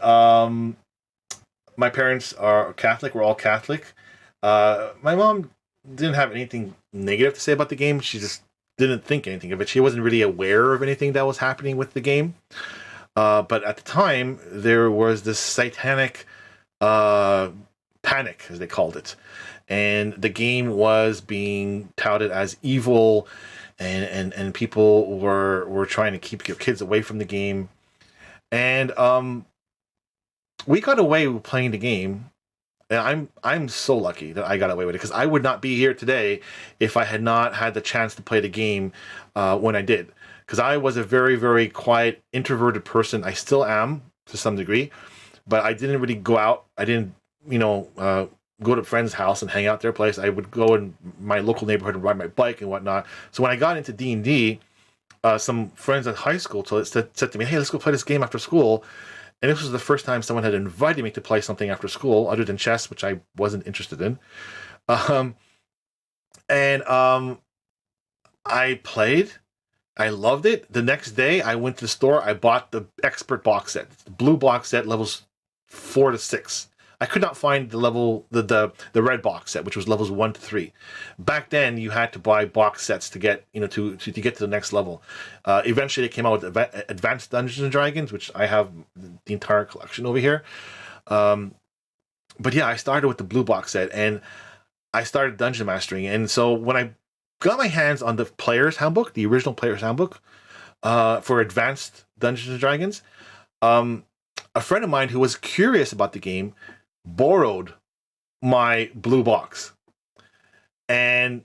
my parents are Catholic. We're all Catholic. My mom didn't have anything negative to say about the game. She just didn't think anything of it. She wasn't really aware of anything that was happening with the game. But at the time, there was this satanic panic, as they called it. And the game was being touted as evil, and people were trying to keep your kids away from the game. And we got away with playing the game. And I'm so lucky that I got away with it, because I would not be here today if I had not had the chance to play the game when I did. Because I was a very, very quiet, introverted person. I still am to some degree, but I didn't really go out. I didn't, go to a friend's house and hang out their place. I would go in my local neighborhood and ride my bike and whatnot. So when I got into D&D, some friends at high school said to me, "Hey, let's go play this game after school." And this was the first time someone had invited me to play something after school, other than chess, which I wasn't interested in. I played. I loved it. The next day, I went to the store. I bought the expert box set, the blue box set, levels 4 to 6. I could not find the red box set, which was levels 1 to 3. Back then, you had to buy box sets to get to get to the next level. Eventually, they came out with Advanced Dungeons and Dragons, which I have the entire collection over here. But yeah, I started with the blue box set, and I started dungeon mastering. And so when I got my hands on the Player's Handbook, the original Player's Handbook, for Advanced Dungeons and Dragons, a friend of mine who was curious about the game borrowed my blue box, and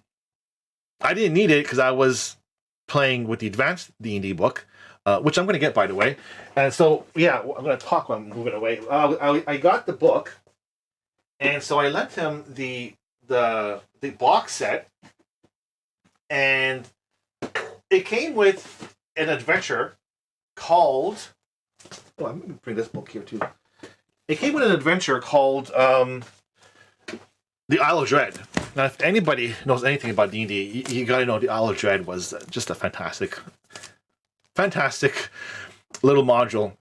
I didn't need it because I was playing with the Advanced D&D book, which I'm going to get, by the way. And so, yeah, I'm going to talk while I'm moving away. I got the book, and so I lent him the box set, and it came with an adventure called. Oh, I'm going to bring this book here too. It came with an adventure called The Isle of Dread. Now, if anybody knows anything about D&D, you got to know The Isle of Dread was just a fantastic little module.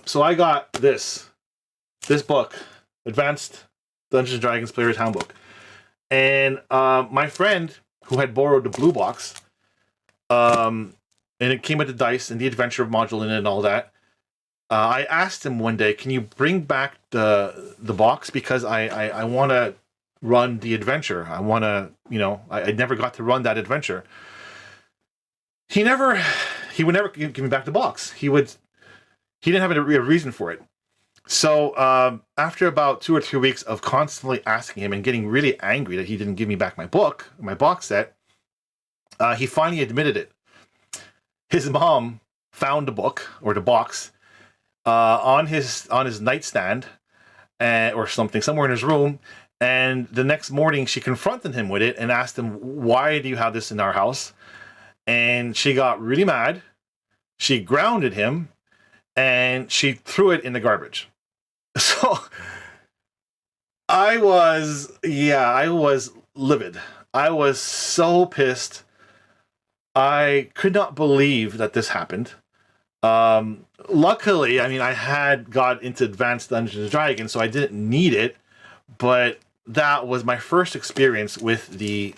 So I got this book, Advanced Dungeons and Dragons Player's Handbook, and my friend who had borrowed the blue box, and it came with the dice and the adventure module in it and all that. I asked him one day, "Can you bring back the box, because I want to run the adventure. I want to, I never got to run that adventure." He would never give me back the box. He didn't have a reason for it. So after about 2 or 3 weeks of constantly asking him and getting really angry that he didn't give me back my box set, he finally admitted it. His mom found the book, or the box, on his nightstand, or something, somewhere in his room. And the next morning, she confronted him with it and asked him, "Why do you have this in our house?" And she got really mad. She grounded him, and she threw it in the garbage. So I was livid. I was so pissed. I could not believe that this happened. Luckily, I had got into Advanced Dungeons and Dragons, so I didn't need it. But that was my first experience with the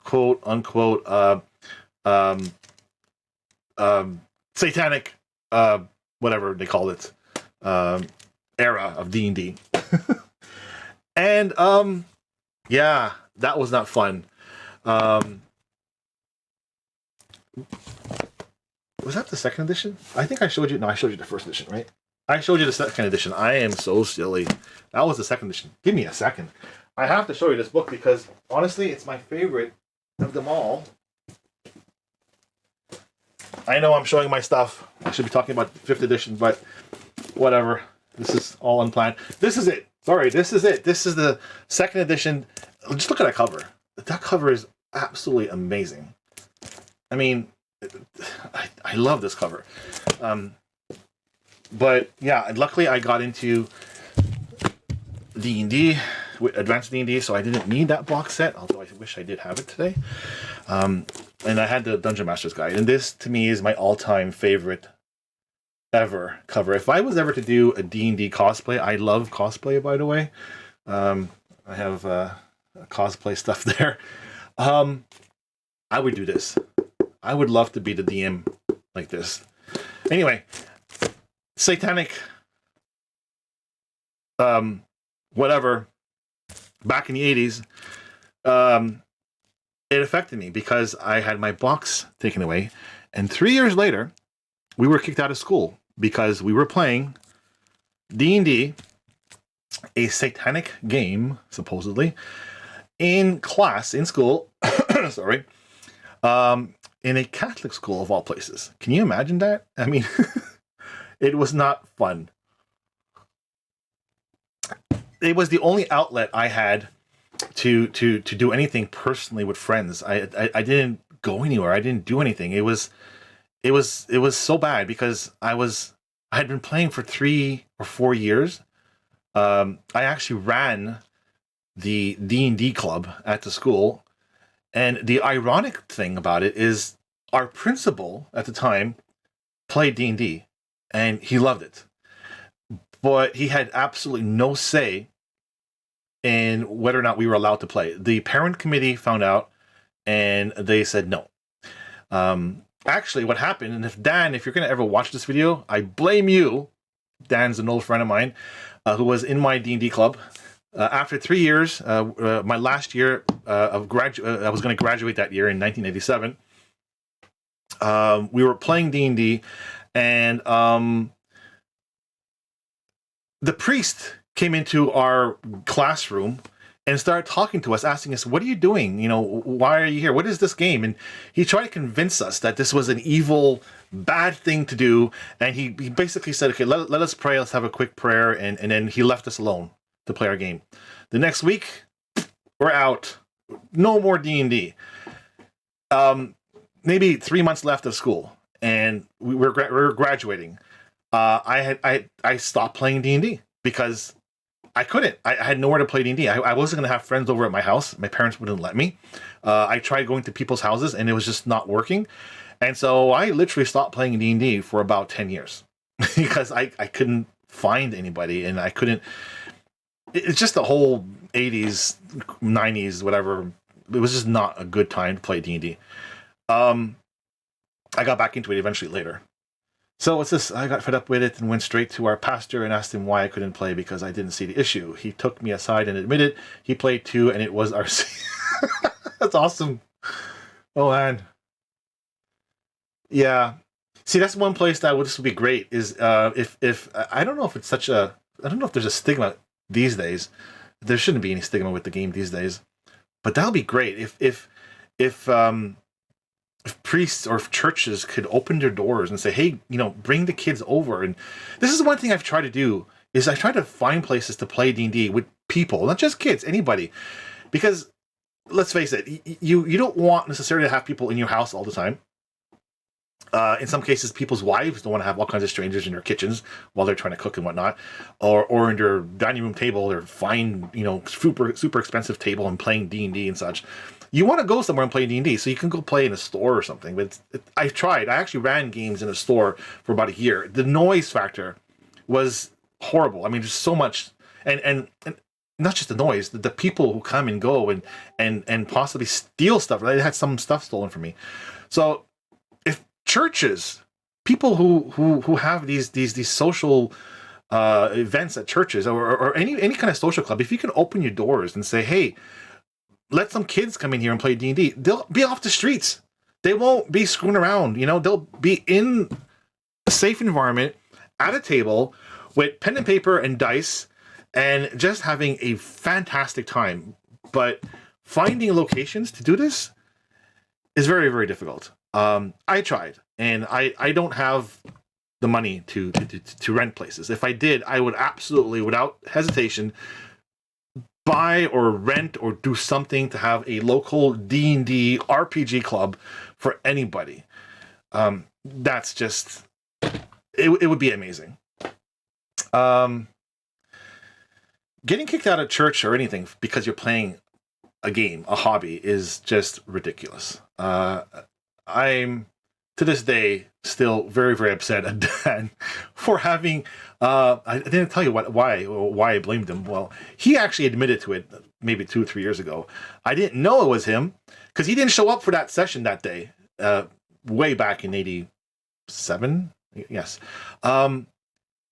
quote unquote satanic, whatever they called it, era of D&D. And yeah, that was not fun. Was that the second edition? I think I showed you. No, I showed you the first edition, right? I showed you the second edition. I am so silly. That was the second edition. Give me a second. I have to show you this book because, honestly, it's my favorite of them all. I know I'm showing my stuff. I should be talking about 5th edition, but whatever. This is all unplanned. This is it. Sorry, this is it. This is the second edition. Just look at that cover. That cover is absolutely amazing. I love this cover. But yeah, luckily I got into D&D, Advanced D&D, so I didn't need that box set, although I wish I did have it today. And I had the Dungeon Master's Guide, and this, to me, is my all-time favorite ever cover. If I was ever to do a D&D cosplay, I love cosplay, by the way. I have cosplay stuff there. I would do this. I would love to be the DM like this. Anyway, satanic, whatever, back in the 80s, it affected me because I had my box taken away. And 3 years later, we were kicked out of school because we were playing D&D, a satanic game, supposedly, in class, in school, sorry, in a Catholic school of all places. Can you imagine that? It was not fun. It was the only outlet I had to do anything personally with friends. I didn't go anywhere. I didn't do anything. It was so bad because I had been playing for 3 or 4 years. I actually ran the D&D club at the school, And the ironic thing about it is our principal at the time played D&D, and he loved it. But he had absolutely no say in whether or not we were allowed to play. The parent committee found out, and they said no. Actually, what happened, and if you're going to ever watch this video, I blame you. Dan's an old friend of mine who was in my D&D club. After 3 years, my last year of I was going to graduate that year in 1987. We were playing D&D, and the priest came into our classroom and started talking to us, asking us, "What are you doing? You know, why are you here? What is this game?" And he tried to convince us that this was an evil, bad thing to do. And he basically said, "Okay, let us pray. Let's have a quick prayer." And then he left us alone to play our game. The next week, we're out. No more D&D. Maybe 3 months left of school, and we were graduating. I stopped playing D&D because I couldn't. I had nowhere to play D&D. I wasn't going to have friends over at my house. My parents wouldn't let me. I tried going to people's houses, and it was just not working. And so I literally stopped playing D&D for about 10 years because I couldn't find anybody, and I couldn't. It's just the whole 80s, 90s, whatever. It was just not a good time to play D&D. I got back into it eventually later. So it's this, I got fed up with it and went straight to our pastor and asked him why I couldn't play because I didn't see the issue. He took me aside and admitted he played too, and it was our... That's awesome. Oh, man. Yeah. See, that's one place that would be great is if I don't know if it's such a... I don't know if there's a stigma these days. There shouldn't be any stigma with the game these days. But that would be great if priests or if churches could open their doors and say, hey, you know, bring the kids over. And this is one thing I've tried to do is I try to find places to play D&D with people, not just kids, anybody. Because let's face it, you don't want necessarily to have people in your house all the time. In some cases, people's wives don't want to have all kinds of strangers in their kitchens while they're trying to cook and whatnot, or in their dining room table, their fine, you know, super expensive table and playing D&D and such. You want to go somewhere and play D&D, so you can go play in a store or something. But I've tried. I actually ran games in a store for about a year. The noise factor was horrible. I mean, there's so much, and not just the noise, the people who come and go and possibly steal stuff. I had some stuff stolen from me. So if churches, people who have these social events at churches or any kind of social club, if you can open your doors and say, hey, let some kids come in here and play D&D. They'll be off the streets. They won't be screwing around. You know, they'll be in a safe environment at a table with pen and paper and dice and just having a fantastic time. But finding locations to do this is very, very difficult. I tried, and I don't have the money to rent places. If I did, I would absolutely, without hesitation, buy or rent or do something to have a local D&D RPG club for anybody. That's just, it would be amazing. Getting kicked out of church or anything because you're playing a game, a hobby, is just ridiculous. I'm, to this day, still very, very upset at Dan for having... I didn't tell you why I blamed him. Well, he actually admitted to it maybe 2 or 3 years ago. I didn't know it was him because he didn't show up for that session that day, way back in 87. Yes.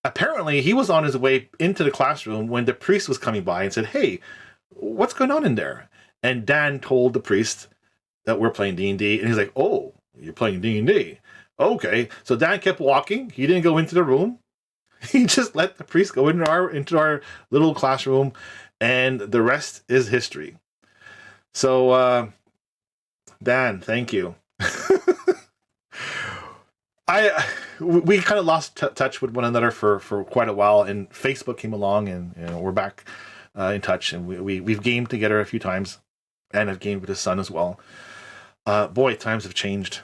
Apparently, he was on his way into the classroom when the priest was coming by and said, hey, what's going on in there? And Dan told the priest that we're playing D&D, and he's like, oh, you're playing D&D. Okay. So Dan kept walking. He didn't go into the room. He just let the priest go into our little classroom, and the rest is history. So, Dan, thank you. We kind of lost touch with one another for quite a while, and Facebook came along, and you know, we're back in touch, and we've gamed together a few times, and I've gamed with his son as well. Boy, times have changed.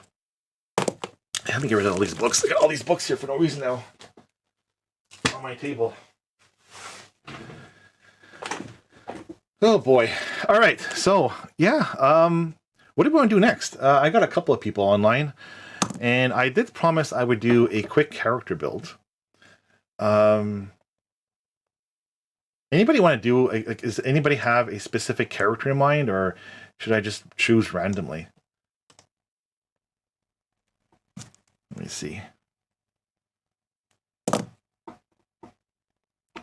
Let me get rid of all these books. I got all these books here for no reason now on my table. Oh boy. All right. So yeah, what do we want to do next? I got a couple of people online, and I did promise I would do a quick character build. Anybody want to do, like, does anybody have a specific character in mind, or should I just choose randomly? Let me see.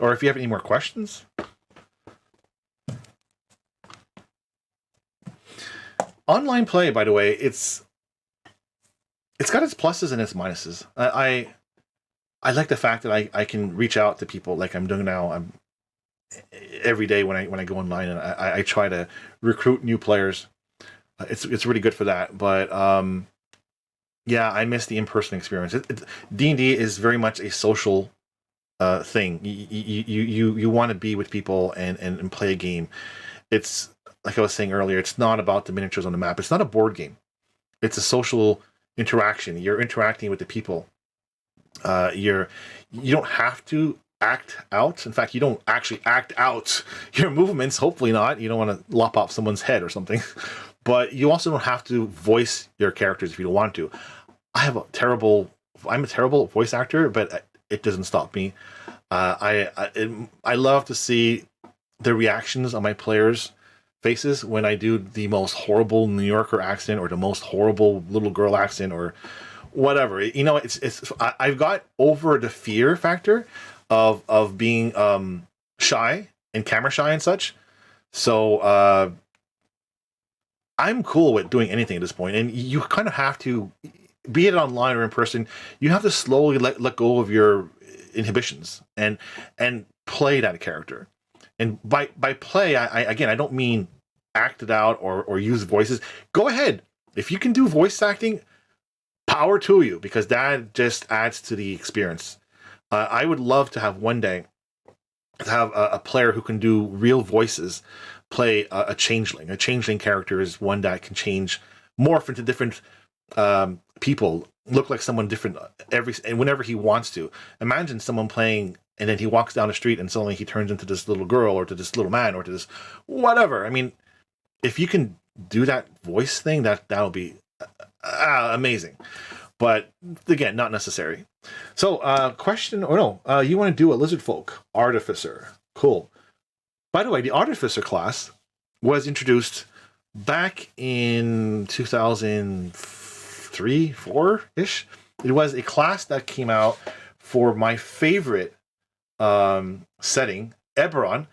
Or if you have any more questions. Online play, by the way, it's got its pluses and its minuses. I like the fact that I can reach out to people like I'm doing now. I'm every day when I go online, and I try to recruit new players. It's really good for that. But yeah, I miss the in-person experience. D&D is very much a social thing. You want to be with people and play a game. It's like I was saying earlier, it's not about the miniatures on the map. It's not a board game. It's a social interaction. You're interacting with the people. You don't have to act out. In fact, you don't actually act out your movements. Hopefully not. You don't want to lop off someone's head or something. But you also don't have to voice your characters if you don't want to. I'm a terrible voice actor, but it doesn't stop me. I love to see the reactions on my players' faces when I do the most horrible New Yorker accent or the most horrible little girl accent or whatever. You know, I've got over the fear factor of being shy and camera shy and such. So I'm cool with doing anything at this point. And you kind of have to, be it online or in person, you have to slowly let go of your inhibitions and play that character. And by play, I don't mean act it out or use voices. Go ahead. If you can do voice acting, power to you, because that just adds to the experience. I would love to have one day to have a player who can do real voices play a changeling. A changeling character is one that can change, morph into different people, look like someone different and whenever he wants to. Imagine someone playing, and then he walks down the street and suddenly he turns into this little girl or to this little man or to this whatever. I mean, if you can do that voice thing, that'll be amazing. But again, not necessary. So question, or no, you want to do a lizard folk artificer. Cool. By the way, the artificer class was introduced back in 2003, 4-ish. It was a class that came out for my favorite setting, Eberron.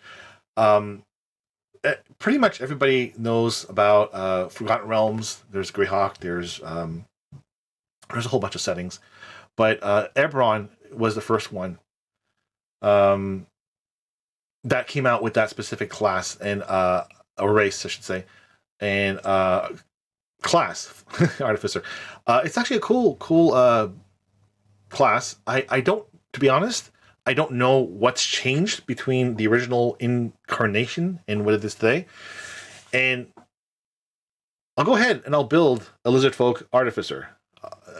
Pretty much everybody knows about Forgotten Realms. There's Greyhawk. There's a whole bunch of settings, but Eberron was the first one that came out with that specific class and a race, I should say, and class artificer. It's actually a cool class. I don't, to be honest, I don't know what's changed between the original incarnation and what it is today. And I'll go ahead and I'll build a lizard folk artificer.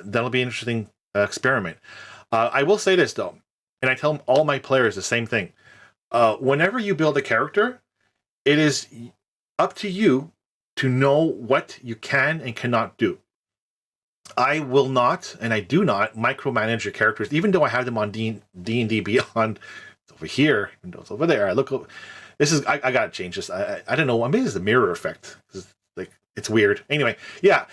That'll be an interesting experiment. I will say this though, and I tell all my players the same thing. Whenever you build a character, it is up to you to know what you can and cannot do. I will not, and I do not, micromanage your characters, even though I have them on D&D Beyond. It's over here, and it's over there. I look over. This is, I gotta change this. I don't know. Maybe it's the mirror effect. It's weird. Anyway, yeah.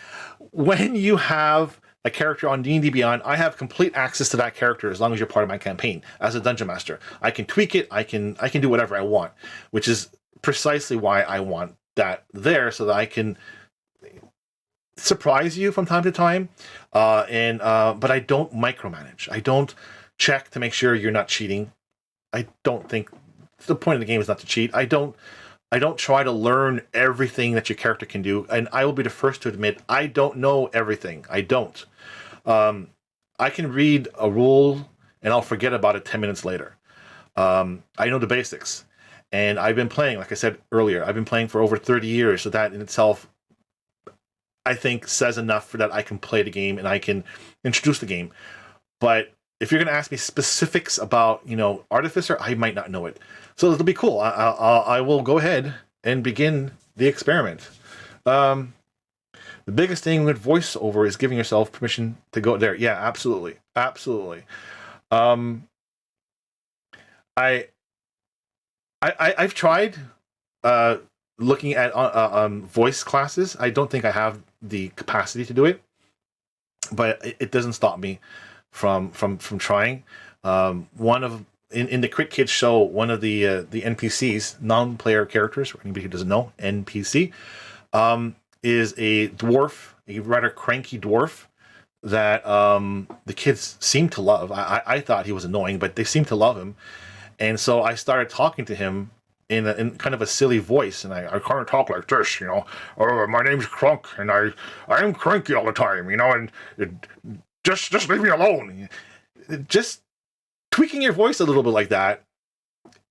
When you have a character on D&D Beyond, I have complete access to that character as long as you're part of my campaign as a dungeon master. I can tweak it. I can do whatever I want, which is precisely why I want that there, so that I can surprise you from time to time. But I don't micromanage. I don't check to make sure you're not cheating. I don't think the point of the game is not to cheat. I don't try to learn everything that your character can do, and I will be the first to admit I don't know everything. I don't. I can read a rule and I'll forget about it 10 minutes later. I know the basics, and I've been playing, like I said earlier, I've been playing for over 30 years, so that in itself, I think, says enough for that I can play the game and I can introduce the game. But if you're going to ask me specifics about, Artificer, I might not know it. So it'll be cool. I will go ahead and begin the experiment. The biggest thing with voiceover is giving yourself permission to go there. Yeah, absolutely, absolutely. Um, I, I've tried uh, looking at voice classes. I don't think I have the capacity to do it, but it doesn't stop me from trying. One of in the Crit Kids show, one of the NPCs, non-player characters, for anybody who doesn't know, NPC, is a dwarf, a rather cranky dwarf that the kids seem to love. I thought he was annoying, but they seem to love him, and so I started talking to him in kind of a silly voice, and I kind of talk like this, Oh, my name's Crunk, and I'm cranky all the time, and just leave me alone. Just tweaking your voice a little bit like that,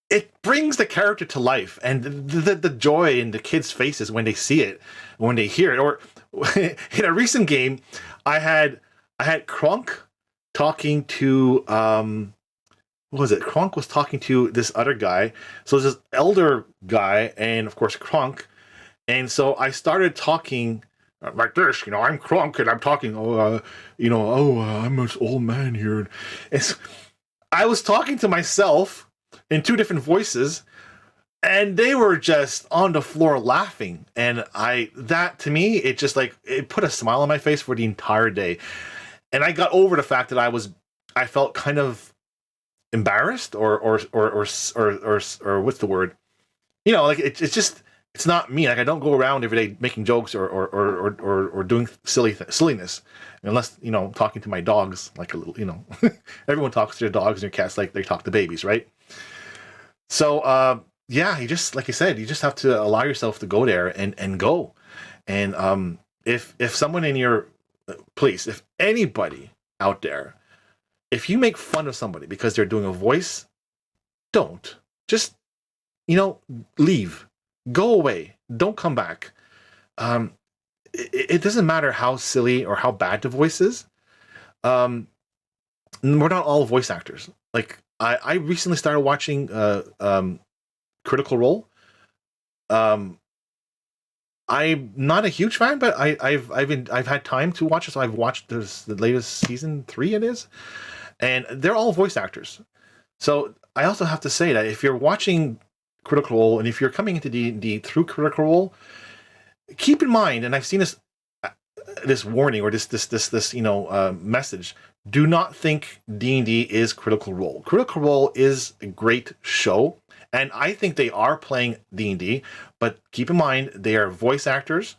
it brings the character to life, and the joy in the kids' faces when they see it, when they hear it. Or in a recent game, I had Kronk talking to what was it? Kronk was talking to this other guy. So there's this elder guy, and of course Kronk, and so I started talking like this, I'm Kronk, and I'm talking, I'm this old man here. I was talking to myself in two different voices, and they were just on the floor laughing. And that to me, it just it put a smile on my face for the entire day. And I got over the fact that I felt kind of embarrassed or what's the word? It's just, it's not me. Like, I don't go around every day making jokes or doing silliness, unless talking to my dogs like a little. Everyone talks to their dogs and their cats like they talk to babies, right? So yeah, you just, like I said, you just have to allow yourself to go there and go. And if someone in your please, if anybody out there, if you make fun of somebody because they're doing a voice, don't. Just leave. Go away. Don't come back. It doesn't matter how silly or how bad the voice is. We're not all voice actors. Like, I recently started watching Critical Role. I'm not a huge fan, but I've had time to watch it, so I've watched the latest season 3 it is, and they're all voice actors. So I also have to say that if you're watching Critical Role, and if you're coming into D&D through Critical Role, keep in mind, and I've seen this warning or this message: do not think D&D is Critical Role. Critical Role is a great show, and I think they are playing D&D, but keep in mind they are voice actors.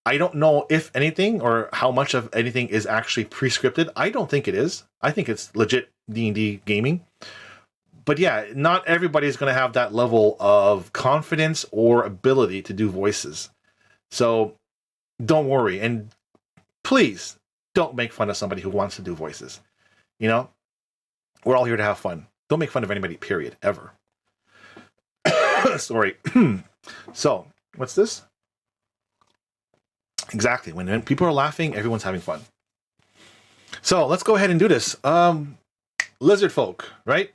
I don't know if anything or how much of anything is actually pre-scripted. I don't think it is. I think it's legit D&D gaming. But yeah, not everybody is going to have that level of confidence or ability to do voices. So don't worry. And please don't make fun of somebody who wants to do voices. We're all here to have fun. Don't make fun of anybody, period, ever. Sorry. So, what's this? Exactly. When people are laughing, everyone's having fun. So, let's go ahead and do this. Lizard folk, right?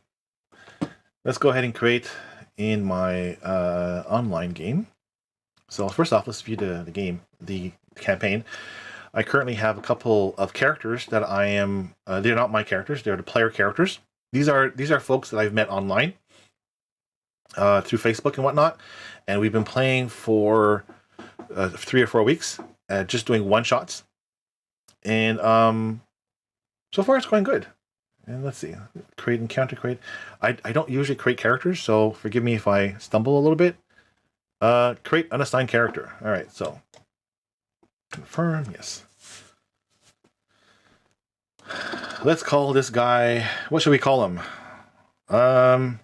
Let's go ahead and create in my online game. So first off, let's view the game, the campaign. I currently have a couple of characters that I am. They're not my characters; they're the player characters. These are folks that I've met online through Facebook and whatnot, and we've been playing for 3 or 4 weeks, just doing one shots. And so far, it's going good. And let's see, create encounter, create. I don't usually create characters, so forgive me if I stumble a little bit. Create unassigned character. All right, so confirm, yes. Let's call this guy, what should we call him?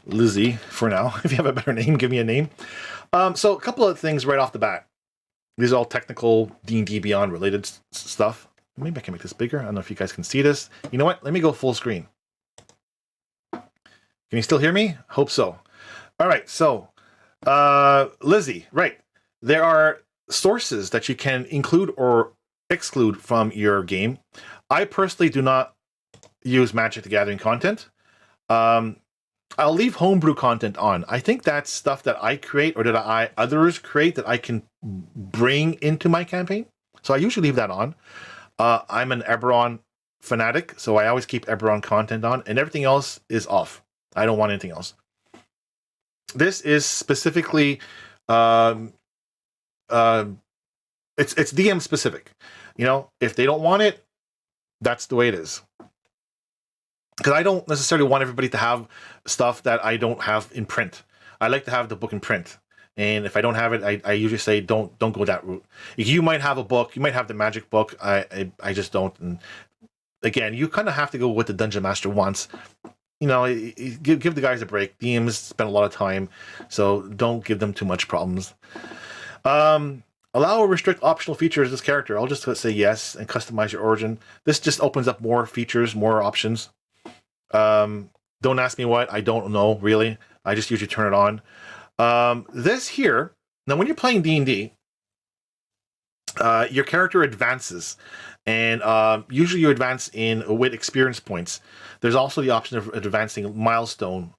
Lizzie for now. If you have a better name, give me a name. So a couple of things right off the bat. These are all technical D&D Beyond related stuff. Maybe I can make this bigger. I don't know if you guys can see this. You know what? Let me go full screen. Can you still hear me? Hope so. All right. So, Lizzie, right. There are sources that you can include or exclude from your game. I personally do not use Magic the Gathering content. I'll leave homebrew content on. I think that's stuff that I create or that others create that I can bring into my campaign. So I usually leave that on. I'm an Eberron fanatic, so I always keep Eberron content on, and everything else is off. I don't want anything else. This is specifically, um, uh, it's DM specific. You know, if they don't want it, that's the way it is. Because I don't necessarily want everybody to have stuff that I don't have in print. I like to have the book in print. And if I don't have it, I usually say don't go that route. You might have a book, you might have the magic book. I just don't. And again, you kind of have to go with the dungeon master wants. You know, give the guys a break. DMs spend a lot of time, so don't give them too much problems. Allow or restrict optional features of this character. I'll just say yes and customize your origin. This just opens up more features, more options. Don't ask me what. I don't know, really. I just usually turn it on. This here, now when you're playing D&D, your character advances. And usually you advance with experience points. There's also the option of advancing milestone.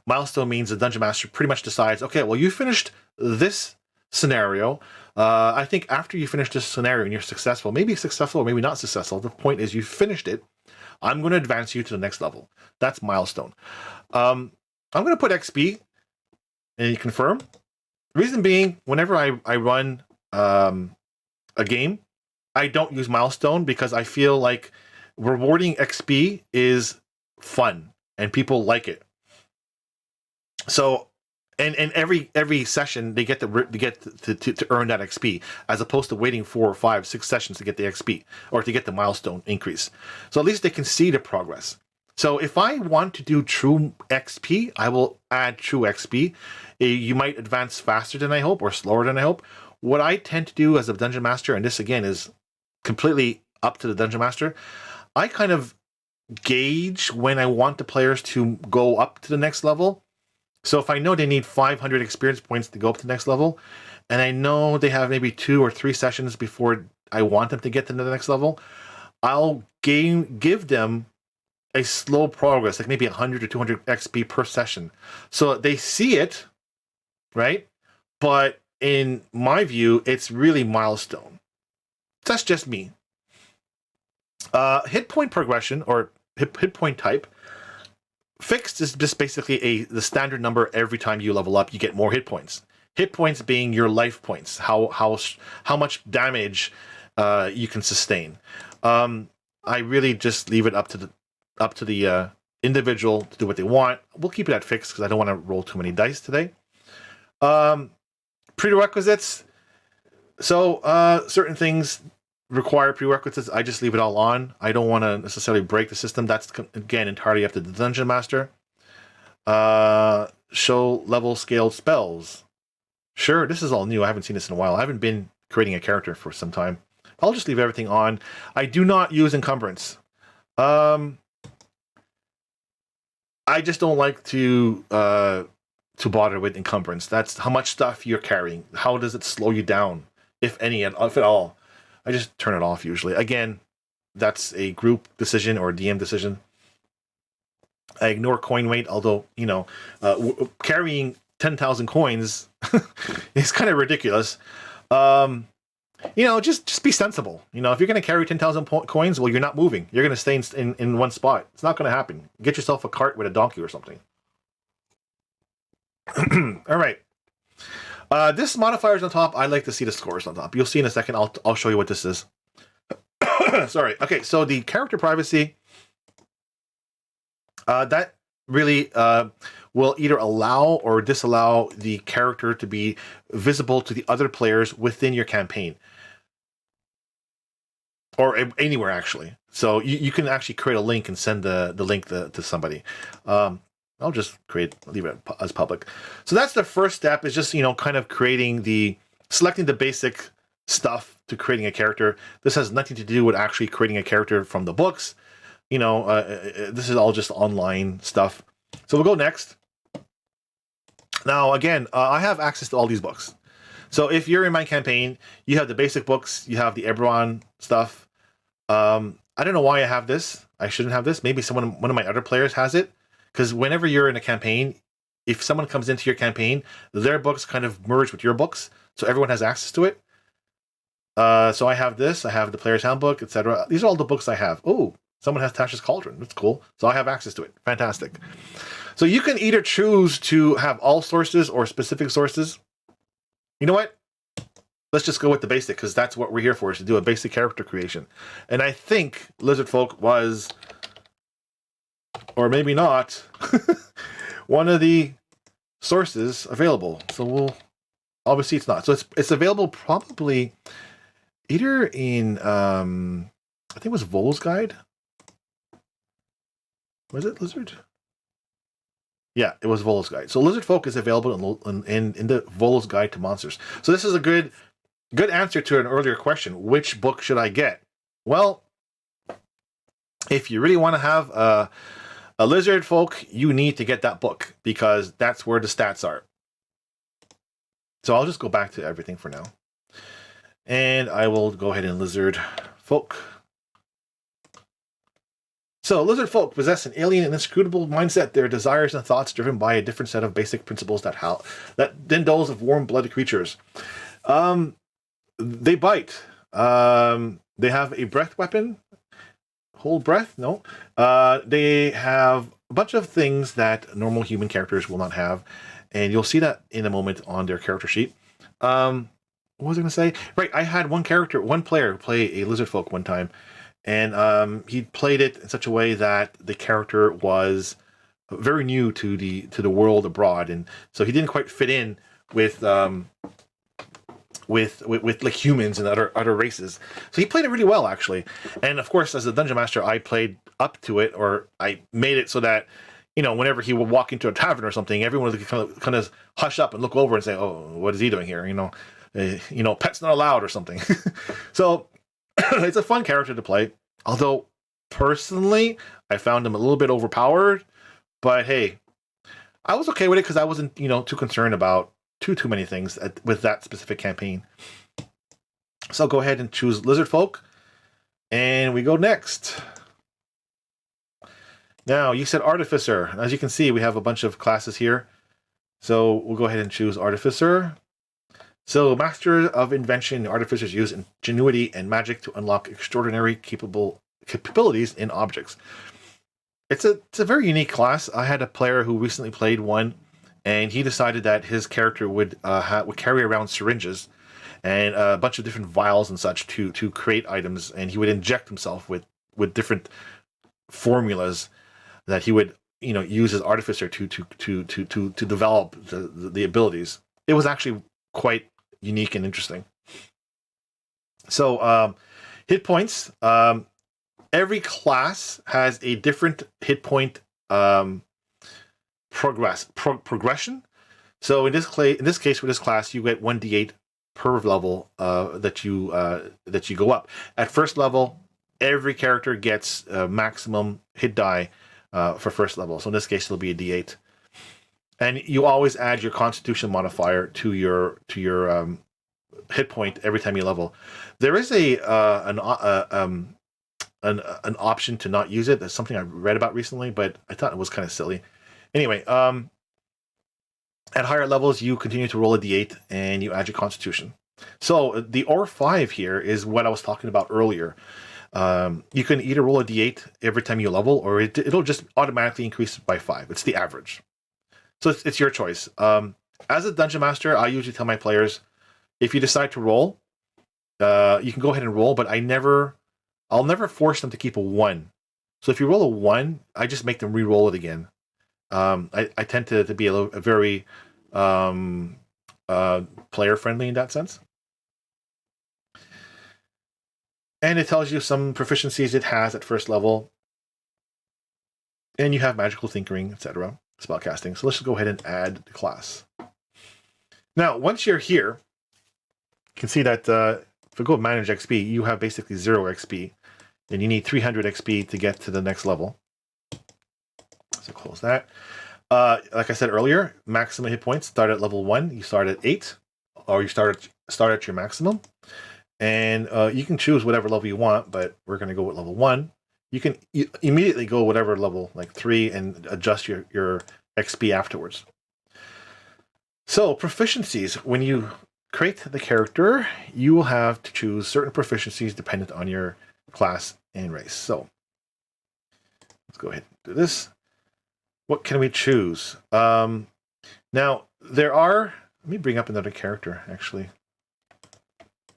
Milestone means the dungeon master pretty much decides, okay, well, you finished this scenario. I think after you finish this scenario and you're successful, maybe successful or maybe not successful, the point is you finished it. I'm going to advance you to the next level. That's milestone. I'm going to put XP and you confirm. Reason being, whenever I run a game, I don't use milestone because I feel like rewarding XP is fun and people like it. So, and every session they get to earn that XP as opposed to waiting 4 or 5, 6 sessions to get the XP or to get the milestone increase. So at least they can see the progress. So if I want to do true XP, I will add true XP. You might advance faster than I hope or slower than I hope. What I tend to do as a dungeon master, and this again is completely up to the dungeon master, I kind of gauge when I want the players to go up to the next level. So if I know they need 500 experience points to go up to the next level, and I know they have maybe 2 or 3 sessions before I want them to get to the next level, I'll give them a slow progress, like maybe 100 or 200 XP per session. So they see it, right? But in my view, it's really milestone. That's just me. Hit point progression or hit point type. Fixed is just basically the standard number every time you level up, you get more hit points. Hit points being your life points, how much damage you can sustain. I really just leave it up to the individual to do what they want. We'll keep it at fixed because I don't want to roll too many dice today. Prerequisites. So certain things require prerequisites. I just leave it all on. I don't want to necessarily break the system. That's, again, entirely up to the dungeon master. Show level scaled spells. Sure, this is all new. I haven't seen this in a while. I haven't been creating a character for some time. I'll just leave everything on. I do not use encumbrance. I just don't like to bother with encumbrance. That's how much stuff you're carrying. How does it slow you down, if at all? I just turn it off usually. Again, that's a group decision or a DM decision. I ignore coin weight, although, you know, carrying 10,000 coins is kind of ridiculous. You know, just be sensible. You know, if you're going to carry 10,000 coins, well, you're not moving. You're going to stay in one spot. It's not going to happen. Get yourself a cart with a donkey or something. All right. This modifier is on top. I like to see the scores on top. You'll see in a second. I'll show you what this is. Sorry. Okay, so the character privacy, that really will either allow or disallow the character to be visible to the other players within your campaign. Or anywhere, actually. So you can actually create a link and send the link to somebody. I'll just leave it as public. So that's the first step, is just, you know, kind of selecting the basic stuff to creating a character. This has nothing to do with actually creating a character from the books. You know, this is all just online stuff. So we'll go next. Now, again, I have access to all these books. So if you're in my campaign, you have the basic books, you have the Eberron stuff. I don't know why I have this. I shouldn't have this. Maybe one of my other players has it, because whenever you're in a campaign, if someone comes into your campaign, their books kind of merge with your books, so everyone has access to it. So I have this, I have the Player's Handbook, etc. These are all the books I have. Oh, someone has Tasha's Cauldron. That's cool. So I have access to it. Fantastic. So you can either choose to have all sources or specific sources. You know what? Let's just go with the basic, because that's what we're here for, is to do a basic character creation. And I think Lizard Folk was, or maybe not, one of the sources available. So we'll, obviously it's not. So it's available probably either in, I think it was Vol's Guide. Was it Lizard? Yeah, it was Vol's Guide. So Lizard Folk is available in the Vol's Guide to Monsters. So this is a good answer to an earlier question. Which book should I get? Well, if you really want to have a Lizard Folk, you need to get that book, because that's where the stats are. So I'll just go back to everything for now. And I will go ahead and Lizard Folk. So lizard folk possess an alien and inscrutable mindset. Their desires and thoughts driven by a different set of basic principles than those of warm-blooded creatures. They bite. They have a breath weapon. Hold breath? No. They have a bunch of things that normal human characters will not have, and you'll see that in a moment on their character sheet. What was I going to say? Right, I had one player play a lizard folk one time. And he played it in such a way that the character was very new to the world abroad, and so he didn't quite fit in with like humans and other races. So he played it really well, actually. And of course, as a dungeon master, I played up to it, or I made it so that, you know, whenever he would walk into a tavern or something, everyone would kind of hush up and look over and say, "Oh, what is he doing here?" Pets not allowed or something. So. It's a fun character to play, although personally I found him a little bit overpowered, but hey, I was okay with it because I wasn't, too concerned about too many things with that specific campaign. So I'll go ahead and choose Lizard Folk, and we go next. Now, you said Artificer. As you can see, we have a bunch of classes here. So we'll go ahead and choose Artificer. So, Master of Invention, Artificers use ingenuity and magic to unlock extraordinary capabilities in objects. It's a very unique class. I had a player who recently played one, and he decided that his character would carry around syringes and a bunch of different vials and such to create items, and he would inject himself with different formulas that he would use as Artificer to develop the abilities. It was actually quite unique and interesting. So hit points. Every class has a different hit point progression. So in this case, with this class, you get 1d8 per level that you go up. At first level, every character gets maximum hit die for first level. So in this case, it'll be a d8. And you always add your Constitution modifier to your hit point every time you level. There is an option to not use it. That's something I read about recently, but I thought it was kind of silly. Anyway, at higher levels, you continue to roll a d8 and you add your Constitution. So the R5 here is what I was talking about earlier. You can either roll a d8 every time you level, or it'll just automatically increase by 5. It's the average. So it's your choice. As a dungeon master, I usually tell my players, if you decide to roll, you can go ahead and roll, but I'll never force them to keep a 1. So if you roll a 1, I just make them re-roll it again. I tend to be a very player-friendly in that sense. And it tells you some proficiencies it has at first level. And you have magical tinkering, etc. Spellcasting. So let's just go ahead and add the class. Now, once you're here, you can see that if we go manage XP, you have basically 0 XP. And you need 300 XP to get to the next level. So close that. Like I said earlier, maximum hit points start at level 1. You start at 8, or you start at your maximum. And you can choose whatever level you want, but we're going to go with level 1. you can immediately go whatever level, like 3, and adjust your XP afterwards. So proficiencies, when you create the character, you will have to choose certain proficiencies dependent on your class and race. So let's go ahead and do this. What can we choose? Now, there are... Let me bring up another character, actually.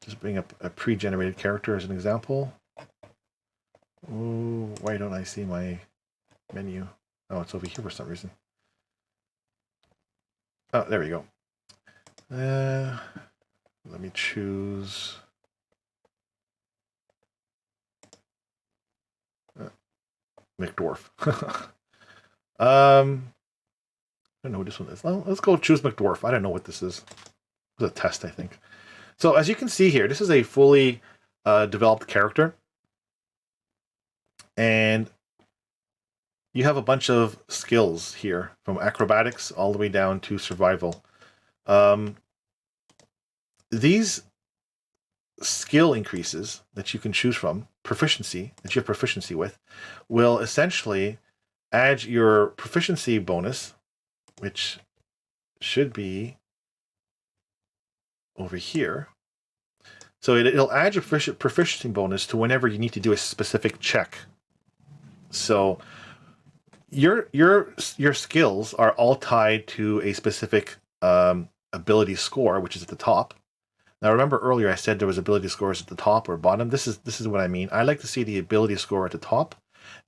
Just bring up a pre-generated character as an example. Ooh, why don't I see my menu? Oh, it's over here for some reason. Oh, there we go. Let me choose... McDwarf. I don't know what this one is. Well, let's go choose McDwarf. I don't know what this is. It's a test, I think. So as you can see here, this is a fully developed character. And you have a bunch of skills here, from acrobatics all the way down to survival. These skill increases that you can choose from, proficiency, that you have proficiency with, will essentially add your proficiency bonus, which should be over here. So it'll add your proficiency bonus to whenever you need to do a specific check. So your skills are all tied to a specific ability score, which is at the top. Now remember earlier I said there was ability scores at the top or bottom. This is what I mean. I like to see the ability score at the top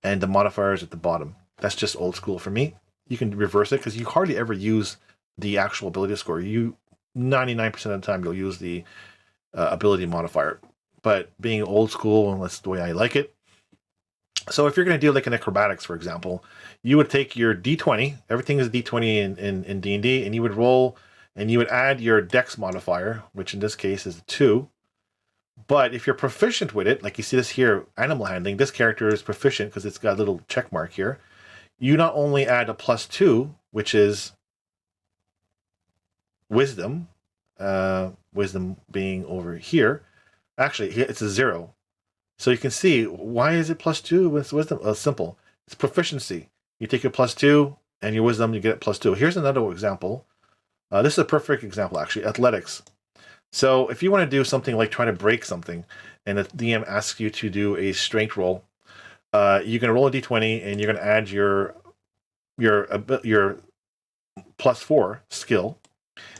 and the modifiers at the bottom. That's just old school for me. You can reverse it because you hardly ever use the actual ability score. 99% of the time you'll use the ability modifier. But being old school, and that's the way I like it. So if you're going to do like an acrobatics, for example, you would take your D20. Everything is D20 in D&D, and you would roll, and you would add your dex modifier, which in this case is a 2. But if you're proficient with it, like you see this here, animal handling, this character is proficient because it's got a little check mark here. You not only add a +2, which is wisdom, wisdom being over here. Actually, it's a 0. So you can see, why is it +2 with wisdom? Simple. It's proficiency. You take your +2 and your wisdom, you get it +2. Here's another example. This is a perfect example, actually. Athletics. So if you want to do something like trying to break something, and the DM asks you to do a strength roll, you're going to roll a d20, and you're going to add your +4 skill.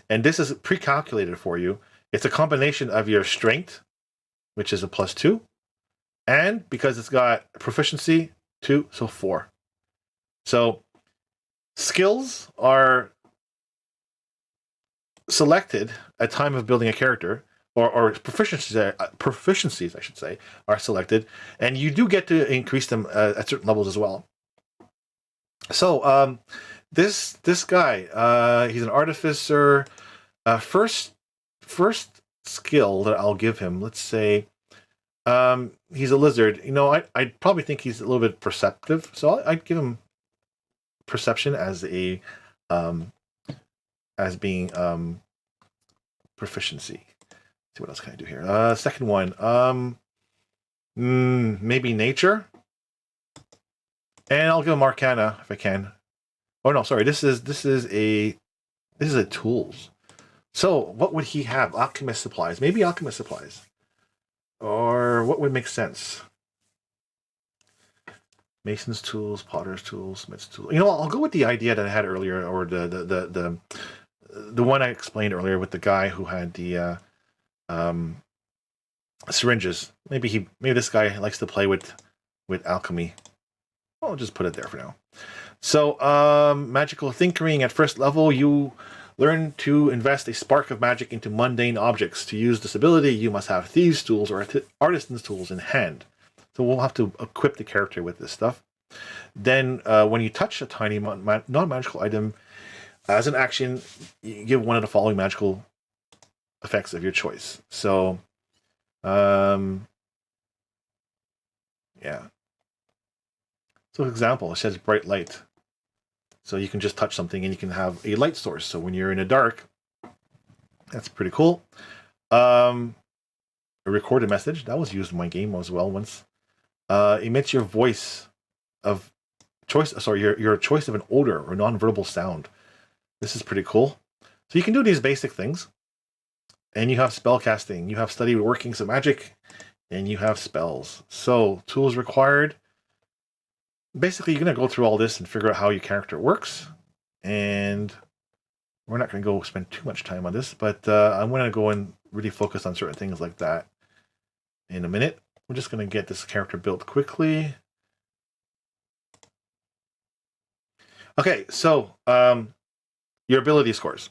And this is pre-calculated for you. It's a combination of your strength, which is a +2, and because it's got proficiency, 2, so 4. So skills are selected at time of building a character, or proficiencies, I should say, are selected, and you do get to increase them at certain levels as well. So this guy, he's an artificer. First skill that I'll give him, let's say, he's a lizard. You know, I probably think he's a little bit perceptive, so I'd give him perception as a as being proficiency. Let's see what else can I do here. Second one, maybe nature, and I'll give him arcana if I can. Oh no, sorry. This is a tools. So what would he have? Alchemist supplies. Maybe alchemist supplies. Or what would make sense? Mason's tools, potter's tools, smith's tools. You know, I'll go with the idea that I had earlier, or the one I explained earlier with the guy who had the syringes. Maybe this guy likes to play with alchemy. I'll just put it there for now. So magical tinkering at first level, you learn to invest a spark of magic into mundane objects. To use this ability, you must have thieves' tools or artisan's tools in hand. So we'll have to equip the character with this stuff. Then when you touch a tiny non-magical item, as an action, you give one of the following magical effects of your choice. So, yeah. So, for example, it says bright light. So you can just touch something and you can have a light source. So when you're in the dark, that's pretty cool. A recorded message, that was used in my game as well once. emits your voice of choice. Sorry, your choice of an odor or non-verbal sound. This is pretty cool. So you can do these basic things, and you have spell casting, you have study workings of magic, and you have spells. So tools required. Basically, you're going to go through all this and figure out how your character works. And we're not going to go spend too much time on this, but I'm going to go and really focus on certain things like that in a minute. We're just going to get this character built quickly. Okay, so your ability scores.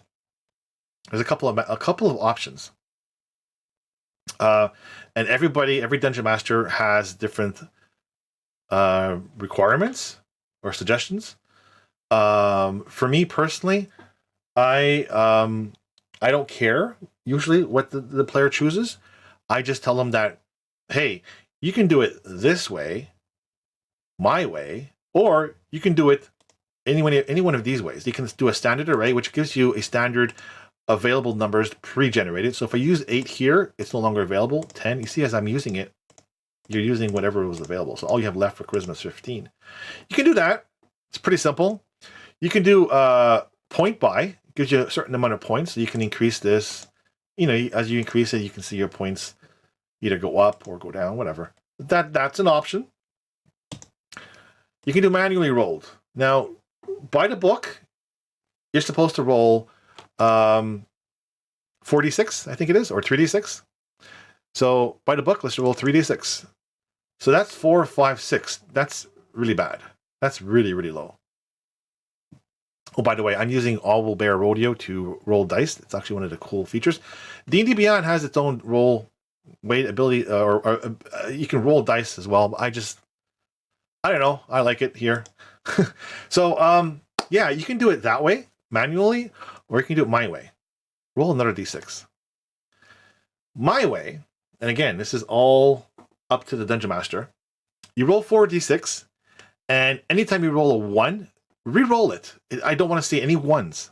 There's a couple of options, and every dungeon master has different requirements or suggestions. For me personally, I don't care usually what the player chooses. I just tell them that, hey, you can do it this way, my way, or you can do it any one of these ways. You can do a standard array, which gives you a standard available numbers pre-generated. So if I use 8 here, it's no longer available. 10, you see, as I'm using it, you're using whatever was available. So all you have left for charisma is 15. You can do that. It's pretty simple. You can do point buy. Gives you a certain amount of points. So you can increase this. You know, as you increase it, you can see your points either go up or go down, whatever. That's an option. You can do manually rolled. Now, by the book, you're supposed to roll 4d6, I think it is, or 3d6. So by the book, let's roll 3d6. So that's 4, 5, 6. That's really bad. That's really, really low. Oh, by the way, I'm using All Bear Rodeo to roll dice. It's actually one of the cool features. D&D Beyond has its own roll weight ability, or you can roll dice as well. I don't know. I like it here. So, yeah, you can do it that way, manually, or you can do it my way. Roll another d6. My way, and again, this is all up to the Dungeon Master. You roll 4d6, and anytime you roll a 1, re-roll it. I don't want to see any 1s.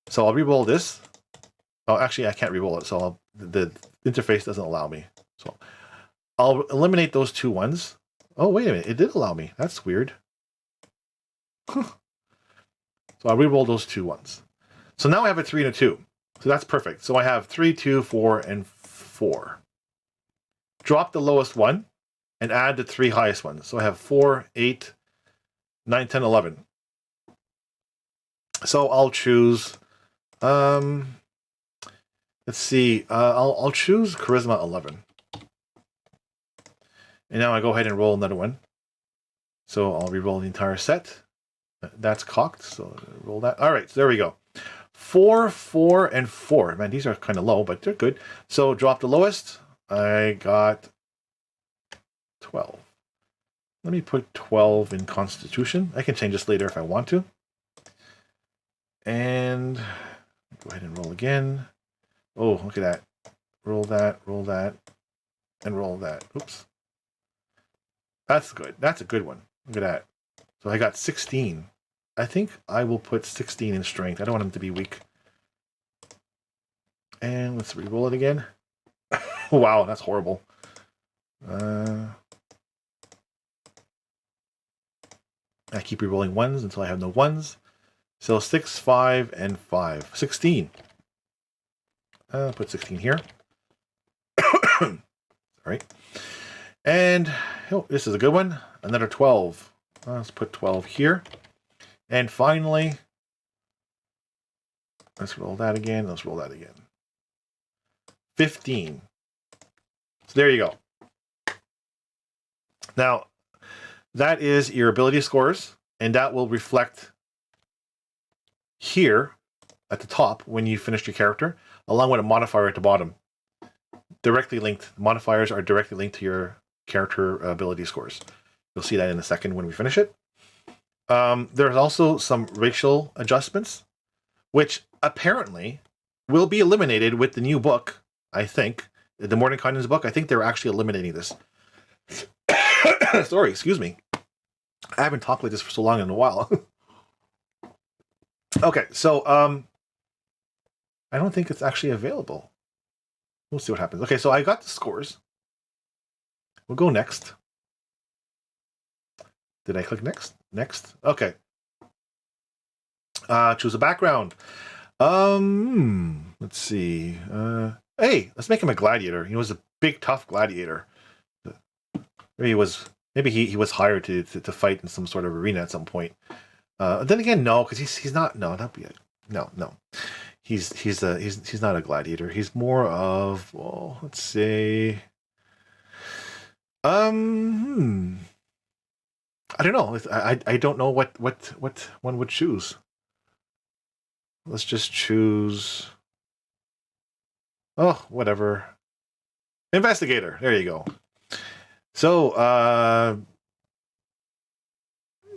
So I'll re-roll this. Oh, actually, I can't re-roll it, so the interface doesn't allow me. So I'll eliminate those 2 1s. Oh, wait a minute. It did allow me. That's weird. So I'll re-roll those 2 1s. So now I have a 3 and a 2. So that's perfect. So I have 3, 2, 4, and 4. Drop the lowest one and add the 3 highest ones. So I have 4, 8, 9, 10, 11. So I'll choose, let's see, I'll choose Charisma 11. And now I go ahead and roll another one. So I'll re-roll the entire set. That's cocked, so roll that. All right, so there we go. 4, 4, and 4. Man, these are kind of low, but they're good. So drop the lowest. I got 12. Let me put 12 in Constitution. I can change this later if I want to. And go ahead and roll again. Oh, look at that. Roll that, and roll that. Oops. That's good. That's a good one. Look at that. So I got 16. I think I will put 16 in strength. I don't want him to be weak. And let's re-roll it again. Wow, that's horrible. I keep re-rolling 1s until I have no 1s. So 6, 5, and 5. 16. I'll put 16 here. Sorry. And oh, this is a good one. Another 12. Let's put 12 here. And finally, let's roll that again. Let's roll that again. 15. So there you go. Now, that is your ability scores, and that will reflect here at the top when you finish your character, along with a modifier at the bottom. Directly linked. Modifiers are directly linked to your character ability scores. You'll see that in a second when we finish it. There's also some racial adjustments, which apparently will be eliminated with the new book, I think. The Mordenkainen's book, I think they're actually eliminating this. Sorry, excuse me. I haven't talked like this for so long in a while. Okay, so I don't think it's actually available. We'll see what happens. Okay, so I got the scores. We'll go next. Did I click next? Next. Okay. Choose a background. Let's see. Hey, let's make him a gladiator. He was a big, tough gladiator. Maybe he was hired to fight in some sort of arena at some point. Then again, no, because he's not. No, not yet. No. He's not a gladiator. He's more of, well, let's say, I don't know. I don't know what one would choose. Let's just choose. Oh, whatever. Investigator. There you go. So,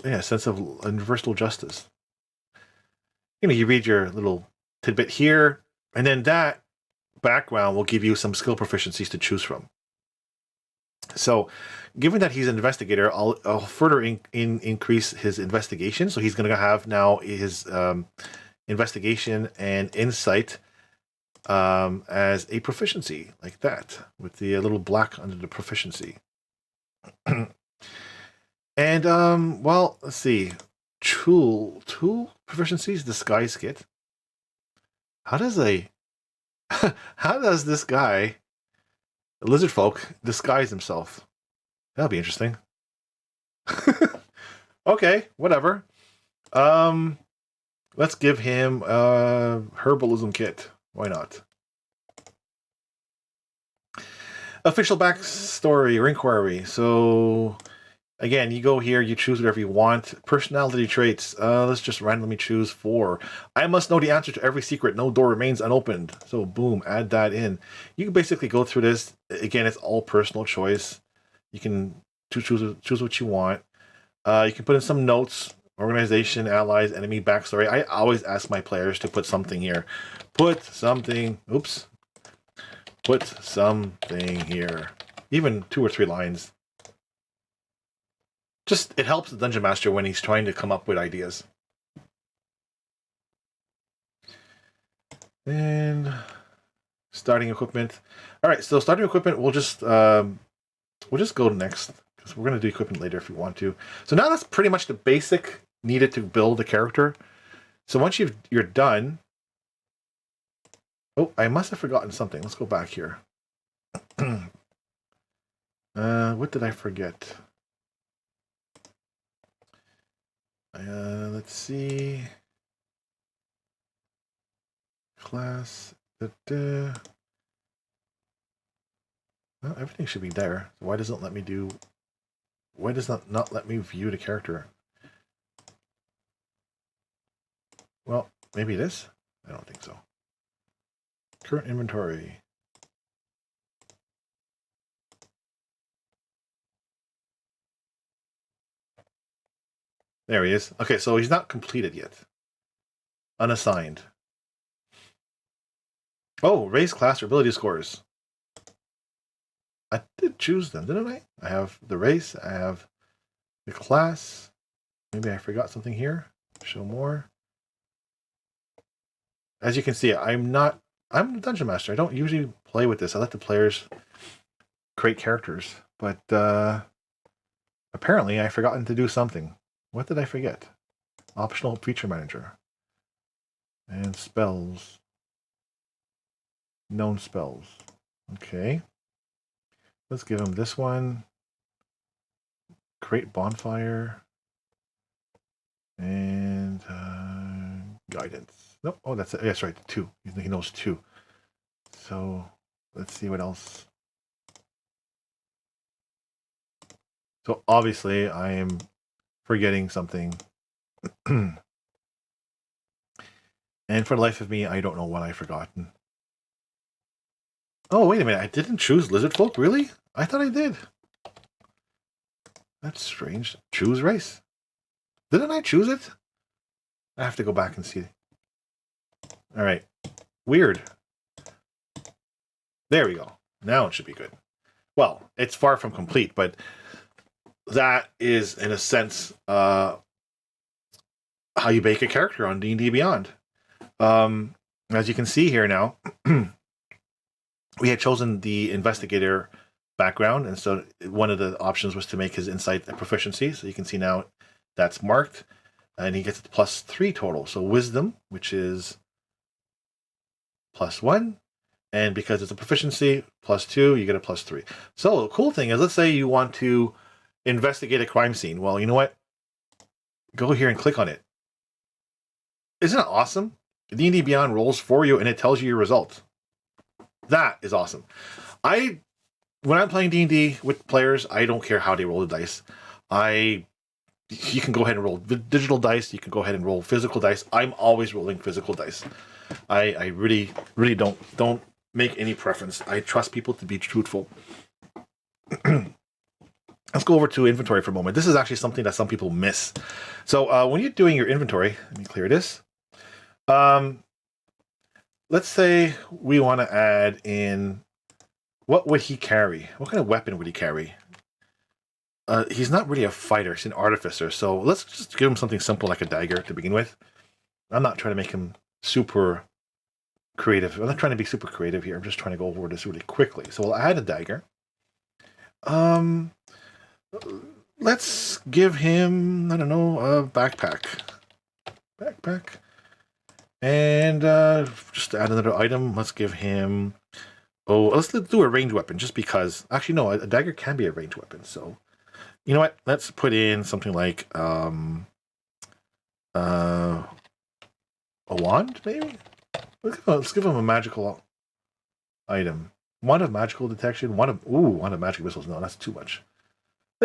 yeah, sense of universal justice. You read your little tidbit here, and then that background will give you some skill proficiencies to choose from. So, given that he's an investigator, I'll further increase his investigation. So he's going to have now his investigation and insight as a proficiency, like that, with the little black under the proficiency. And well, let's see. Tool proficiencies, disguise kit. How does this guy, a lizard folk, disguise himself? That'll be interesting. Okay, whatever. Let's give him a herbalism kit. Why not? Official backstory or inquiry. So again, you go here, you choose whatever you want. Personality traits. Let's just randomly choose 4. I must know the answer to every secret. No door remains unopened. So boom, add that in. You can basically go through this. Again, it's all personal choice. You can choose what you want. You can put in some notes. Organization, allies, enemy, backstory. I always ask my players to put something here. Put something here. Even 2 or 3 lines. Just, it helps the Dungeon Master when he's trying to come up with ideas. And starting equipment. All right, so starting equipment, we'll just go next, because we're going to do equipment later if we want to. So now that's pretty much the basic needed to build a character. So once you're done. Oh, I must have forgotten something. Let's go back here. What did I forget? Let's see. Class. Well, everything should be there. So why does it let me do? Why does that not let me view the character? Well, maybe it is. I don't think so. Current inventory. There he is. Okay, so he's not completed yet. Unassigned. Oh, race, class, or ability scores. I did choose them, didn't I? I have the race, I have the class. Maybe I forgot something here. Show more. As you can see, I'm the Dungeon Master. I don't usually play with this. I let the players create characters. But apparently I've forgotten to do something. What did I forget? Optional feature manager. And spells. Known spells. Okay. Let's give him this one. Create bonfire. And guidance. Nope. Oh, that's it. Yes, right. 2. He knows 2. So let's see what else. So obviously I am forgetting something. And for the life of me, I don't know what I've forgotten. Oh, wait a minute. I didn't choose lizard folk, really? I thought I did. That's strange. Choose race. Didn't I choose it? I have to go back and see. All right. Weird. There we go. Now it should be good. Well, it's far from complete, but that is, in a sense, how you bake a character on D&D Beyond. As you can see here now, we had chosen the investigator background. And so one of the options was to make his insight a proficiency. So you can see now that's marked. And he gets +3 total. So wisdom, which is +1. And because it's a proficiency, +2, you get a +3. So the cool thing is, let's say you want to investigate a crime scene. Well, you know what? Go here and click on it. Isn't it awesome? D&D Beyond rolls for you and it tells you your result. That is awesome. When I'm playing D&D with players, I don't care how they roll the dice. You can go ahead and roll digital dice. You can go ahead and roll physical dice. I'm always rolling physical dice. I really don't make any preference. I trust people to be truthful. Let's go over to inventory for a moment. This is actually something that some people miss. So when you're doing your inventory, let me clear this. Let's say we want to add in, what would he carry? What kind of weapon would he carry? He's not really a fighter. He's an artificer. So let's just give him something simple like a dagger to begin with. I'm not trying to make him super creative. I'm not trying to be super creative here. I'm just trying to go over this really quickly. So we'll add a dagger. Let's give him, I don't know, a backpack. And just to add another item, let's give him, let's do a ranged weapon just because. Actually, no, a dagger can be a ranged weapon. So, you know what? Let's put in something like a wand, maybe? Let's give him a magical item. Wand of magical detection. Wand of magic missiles. No, that's too much.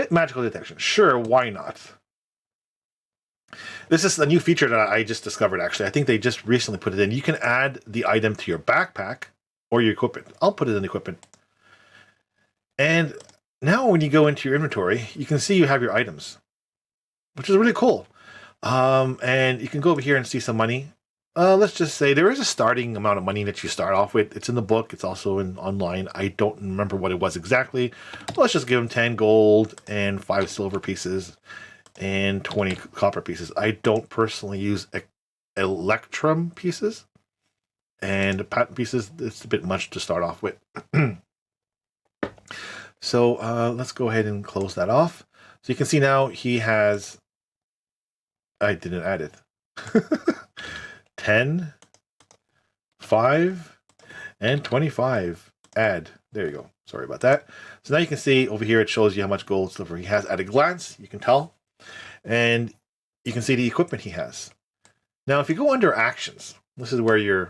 Magical detection. Sure, why not? This is a new feature that I just discovered, actually. I think they just recently put it in. You can add the item to your backpack or your equipment. I'll put it in equipment. And now when you go into your inventory, you can see you have your items, which is really cool. And you can go over here and see some money. Let's just say there is a starting amount of money that you start off with. It's in the book. It's also online. I don't remember what it was exactly. Let's just give him 10 gold and 5 silver pieces and 20 copper pieces. I don't personally use electrum pieces and patent pieces. It's a bit much to start off with. So let's go ahead and close that off. So you can see now he has, I didn't add it. 10, 5, and 25. Add. There you go. Sorry about that. So now you can see over here, it shows you how much gold silver he has at a glance. You can tell. And you can see the equipment he has. Now, if you go under actions, this is where the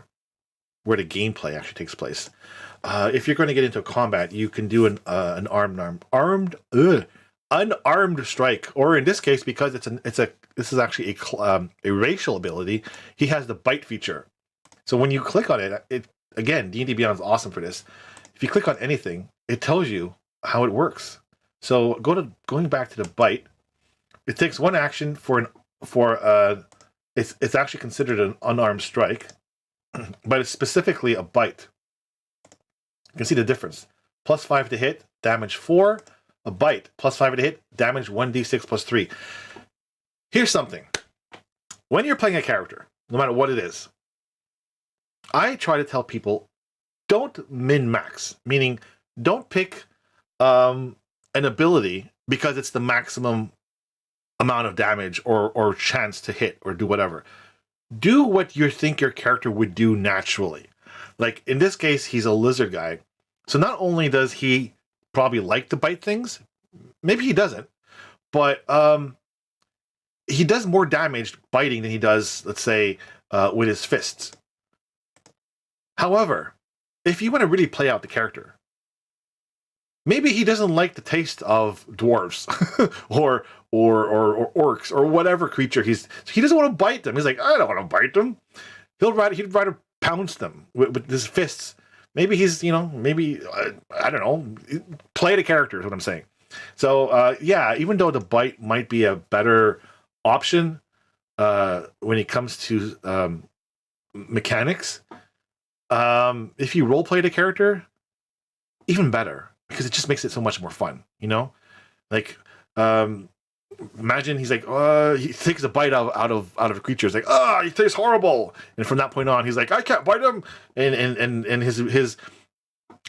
gameplay actually takes place. If you're going to get into combat, you can do an unarmed strike, or in this case, because this is actually a racial ability, he has the bite feature. So when you click on it, again, D&D Beyond is awesome for this. If you click on anything, it tells you how it works. So going back to the bite, it takes one action it's actually considered an unarmed strike, but it's specifically a bite. You can see the difference. +5 to hit, damage 4. A bite, +5 to hit, damage 1d6 +3. Here's something. When you're playing a character, no matter what it is, I try to tell people, don't min-max. Meaning, don't pick an ability because it's the maximum amount of damage or chance to hit or do whatever. Do what you think your character would do naturally. Like, in this case, he's a lizard guy. So not only does he probably like to bite things, maybe he doesn't, but he does more damage biting than he does, let's say, with his fists. However, if you want to really play out the character, maybe he doesn't like the taste of dwarves or orcs or whatever creature he doesn't want to bite them. He's like, I don't want to bite them. He'd rather pounce them with his fists. Maybe he's, I don't know, play the character is what I'm saying. So, yeah, even though the bite might be a better option when it comes to mechanics, if you roleplay the character, even better, because it just makes it so much more fun, Like, imagine he's like, he takes a bite out of a creature. It's like, he tastes horrible. And from that point on, he's like, I can't bite him. And his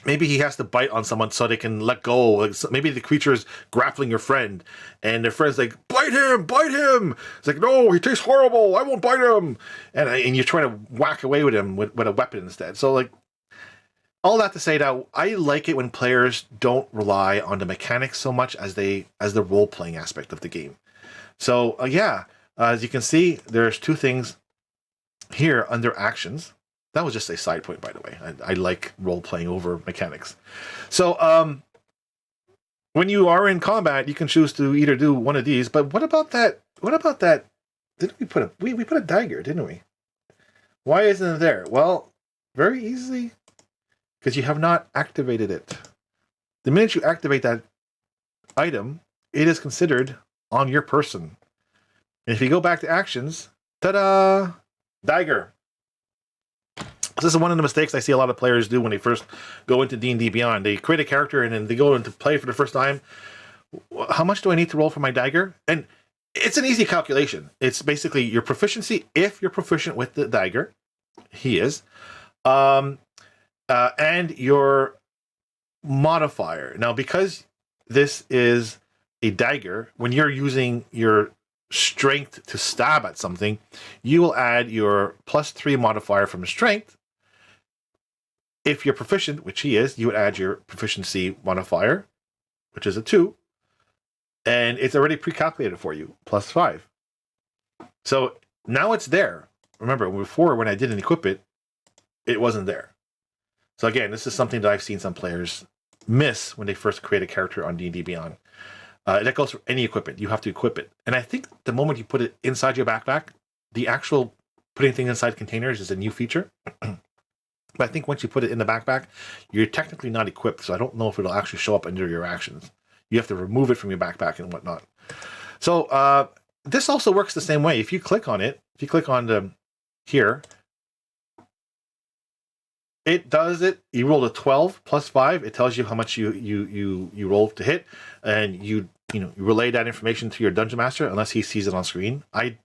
maybe he has to bite on someone so they can let go. Like, maybe the creature is grappling your friend, and their friend's like, bite him, bite him. It's like, no, he tastes horrible. I won't bite him. And you're trying to whack away with him with a weapon instead. So like, all that to say that I like it when players don't rely on the mechanics so much as the role playing aspect of the game. So yeah, as you can see, there's two things here under actions. That was just a side point, by the way. I like role playing over mechanics. So when you are in combat, you can choose to either do one of these. But what about that? What about that? Didn't we put we put a dagger, didn't we? Why isn't it there? Well, very easily, because you have not activated it. The minute you activate that item, it is considered on your person. And if you go back to actions, ta-da! Dagger. This is one of the mistakes I see a lot of players do when they first go into D&D Beyond. They create a character and then they go into play for the first time. How much do I need to roll for my dagger? And it's an easy calculation. It's basically your proficiency, if you're proficient with the dagger. He is. And your modifier. Now, because this is a dagger, when you're using your strength to stab at something, you will add your +3 modifier from strength. If you're proficient, which he is, you would add your proficiency modifier, which is a 2, and it's already pre-calculated for you, +5. So now it's there. Remember, before when I didn't equip it, it wasn't there. So again, this is something that I've seen some players miss when they first create a character on D&D Beyond. That goes for any equipment. You have to equip it. And I think the moment you put it inside your backpack, the actual putting things inside containers is a new feature. But I think once you put it in the backpack, you're technically not equipped. So I don't know if it'll actually show up under your actions. You have to remove it from your backpack and whatnot. So this also works the same way. If you click on it, if you click on the here, it does it. You rolled a 12 +5. It tells you how much you rolled to hit, and you relay that information to your dungeon master unless he sees it on screen. I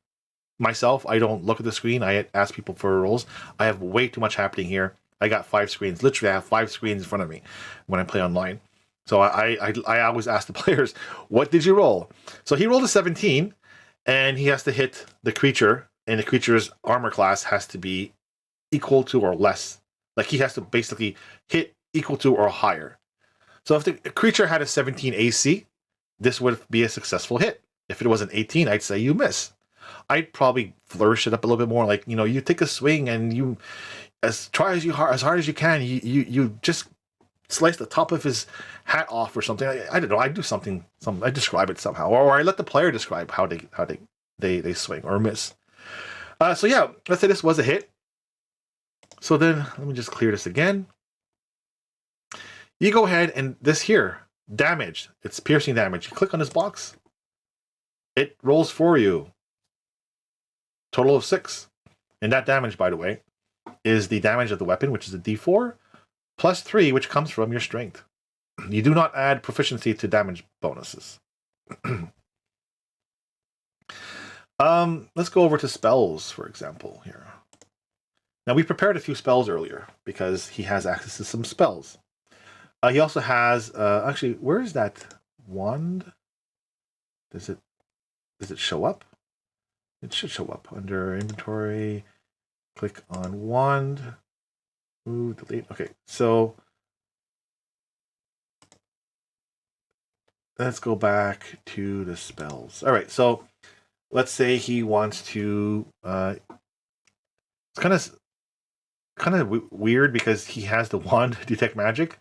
don't look at the screen. I ask people for rolls. I have way too much happening here. I got 5 screens. Literally, I have 5 screens in front of me when I play online. So I always ask the players, what did you roll? So he rolled a 17, and he has to hit the creature, and the creature's armor class has to be equal to or less. Like, he has to basically hit equal to or higher. So if the creature had a 17 AC, this would be a successful hit. If it was an 18, I'd say you miss. I'd probably flourish it up a little bit more. Like, you take a swing and you try as hard as you can. You just slice the top of his hat off or something. I don't know. I do something. I describe it somehow, or I let the player describe how they swing or miss. So yeah, let's say this was a hit. So then let me just clear this again. You go ahead and this here, damage. It's piercing damage. You click on this box. It rolls for you. Total of 6. And that damage, by the way, is the damage of the weapon, which is a D4, +3, which comes from your strength. You do not add proficiency to damage bonuses. Let's go over to spells, for example, here. Now, we prepared a few spells earlier because he has access to some spells. He also has, actually, where is that wand? Does it show up? It should show up under inventory. Click on wand. Ooh, delete. Okay, so let's go back to the spells. All right, so let's say he wants to. It's kind of weird because he has the wand detect magic,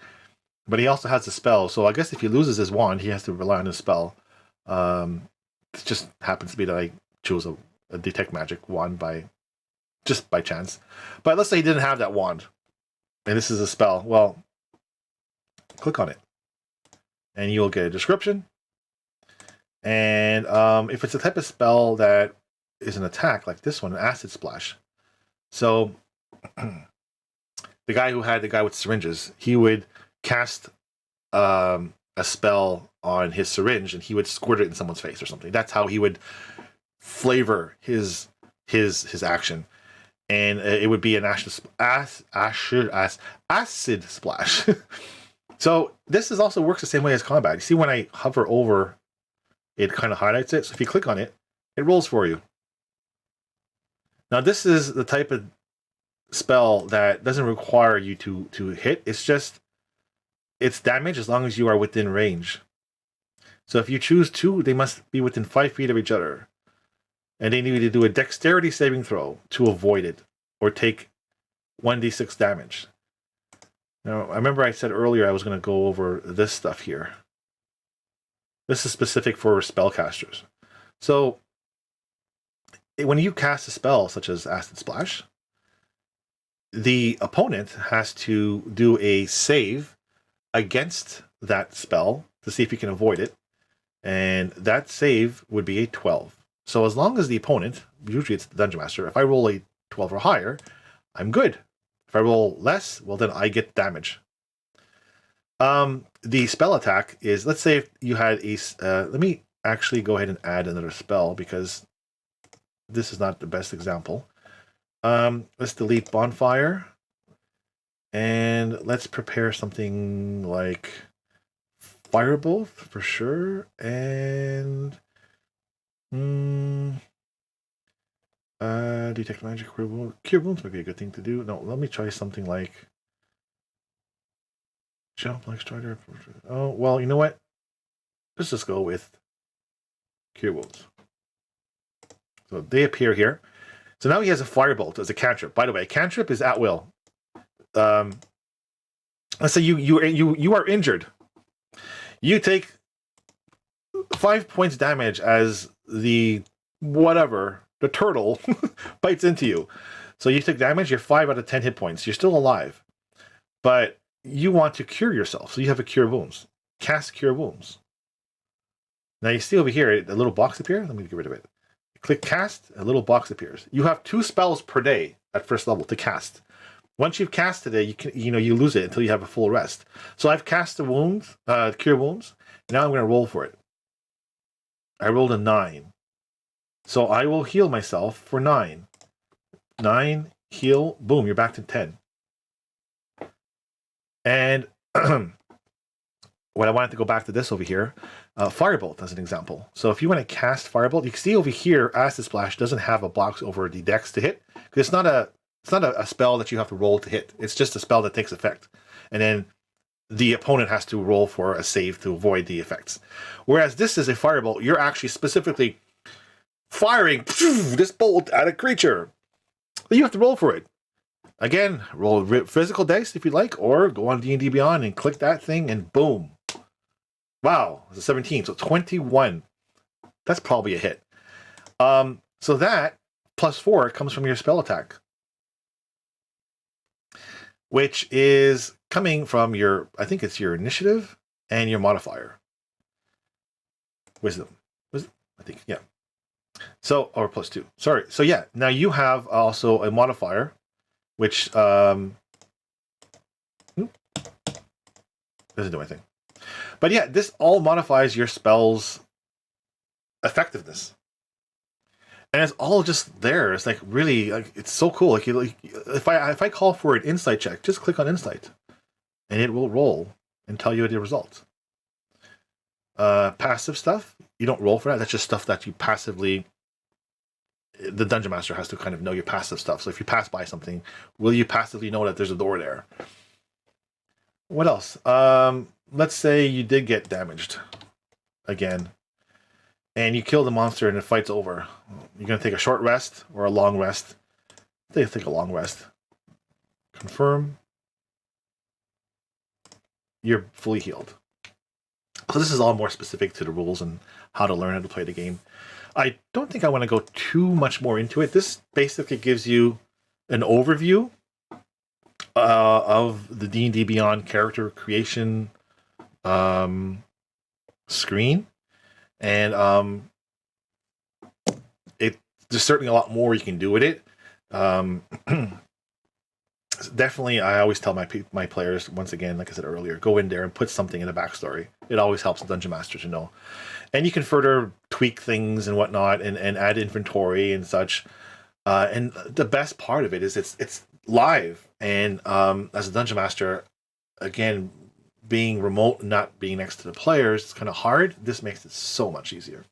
but he also has the spell. So I guess if he loses his wand, he has to rely on his spell. It just happens to be that I chose a detect magic wand by chance. But let's say he didn't have that wand, and this is a spell. Well, click on it, and you'll get a description. And if it's a type of spell that is an attack, like this one, acid splash. So the guy with syringes, he would cast a spell on his syringe, and he would squirt it in someone's face or something. That's how he would flavor his action. and it would be an acid splash. So this is also works the same way as combat. You see when I hover over, it kind of highlights it. So if you click on it, it rolls for you. Now this is the type of spell that doesn't require you to hit. It's damage as long as you are within range. So if you choose 2, they must be within 5 feet of each other. And they need to do a dexterity saving throw to avoid it, or take 1d6 damage. Now, I remember I said earlier I was going to go over this stuff here. This is specific for spellcasters. So, when you cast a spell such as Acid Splash, the opponent has to do a save against that spell to see if you can avoid it. And that save would be a 12. So as long as the opponent, usually it's the Dungeon Master, if I roll a 12 or higher, I'm good. If I roll less, well then I get damage. The spell attack is, let's say if you had a, let me actually go ahead and add another spell because this is not the best example. Let's delete Bonfire. And let's prepare something like Firebolt for sure. And detect magic, cure wounds might be a good thing to do. No, let me try something like jump like strider. Oh, well, you know what? Let's just go with cure wounds. So they appear here. So now he has a Firebolt as a cantrip. By the way, cantrip is at will. Let's say you are injured. You take 5 points damage as the turtle bites into you. So you take damage, you're 5 out of 10 hit points. You're still alive. But you want to cure yourself. So you have a cure wounds. Cast cure wounds. Now you see over here, a little box appears. Let me get rid of it. Click cast, a little box appears. You have 2 spells per day at first level to cast. Once you've casted it, you lose it until you have a full rest. So I've cast the wounds, cure wounds. Now I'm going to roll for it. I rolled a 9. So I will heal myself for 9. 9, heal, boom, you're back to 10. And when I wanted to go back to this over here, Firebolt as an example. So if you want to cast Firebolt, you can see over here, Acid Splash doesn't have a box over the dex to hit. Because it's not a spell that you have to roll to hit. It's just a spell that takes effect. And then the opponent has to roll for a save to avoid the effects. Whereas this is a Firebolt, you're actually specifically firing this bolt at a creature. But you have to roll for it. Again, roll physical dice if you like, or go on D&D Beyond and click that thing and boom. Wow, it's a 17, so 21. That's probably a hit. So that plus 4 comes from your spell attack, which is coming from your, I think it's your initiative and your modifier. Wisdom, I think, yeah. So, or plus 2, sorry. So yeah, now you have also a modifier, which doesn't do anything. But yeah, this all modifies your spell's effectiveness. And it's all just there. It's like really, like, it's so cool. Like, if I call for an insight check, just click on insight, and it will roll and tell you the result. Passive stuff, you don't roll for that. That's just stuff that you passively. The Dungeon Master has to kind of know your passive stuff. So if you pass by something, will you passively know that there's a door there? What else? Let's say you did get damaged again, and you kill the monster and the fight's over. You're going to take a short rest or a long rest. I think a long rest. Confirm. You're fully healed. So this is all more specific to the rules and how to learn how to play the game. I don't think I want to go too much more into it. This basically gives you an overview of the D&D Beyond character creation screen. And there's certainly a lot more you can do with it. Definitely, I always tell my players, once again, like I said earlier, go in there and put something in the backstory. It always helps the Dungeon Master to know. And you can further tweak things and whatnot and add inventory and such. And the best part of it is it's live, and as a dungeon master, again, being remote and not being next to the players, it's kind of hard. This makes it so much easier.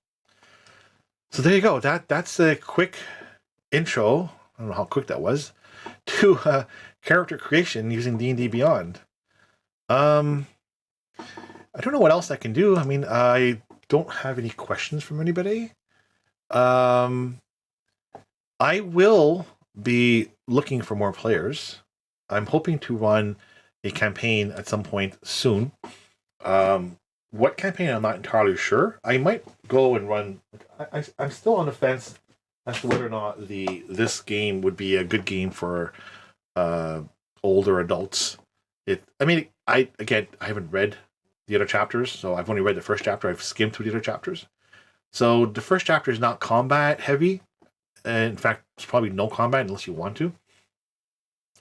So there you go. That's a quick intro. I don't know how quick that was to character creation using D&D Beyond. I don't know what else I can do. I mean, I don't have any questions from anybody. I will be looking for more players. I'm hoping to run a campaign at some point soon. What campaign, I'm not entirely sure. I might go and run. I'm still on the fence as to whether or not this game would be a good game for older adults. I haven't read the other chapters, so I've only read the first chapter. I've skimmed through the other chapters. So the first chapter is not combat heavy. In fact, there's probably no combat unless you want to.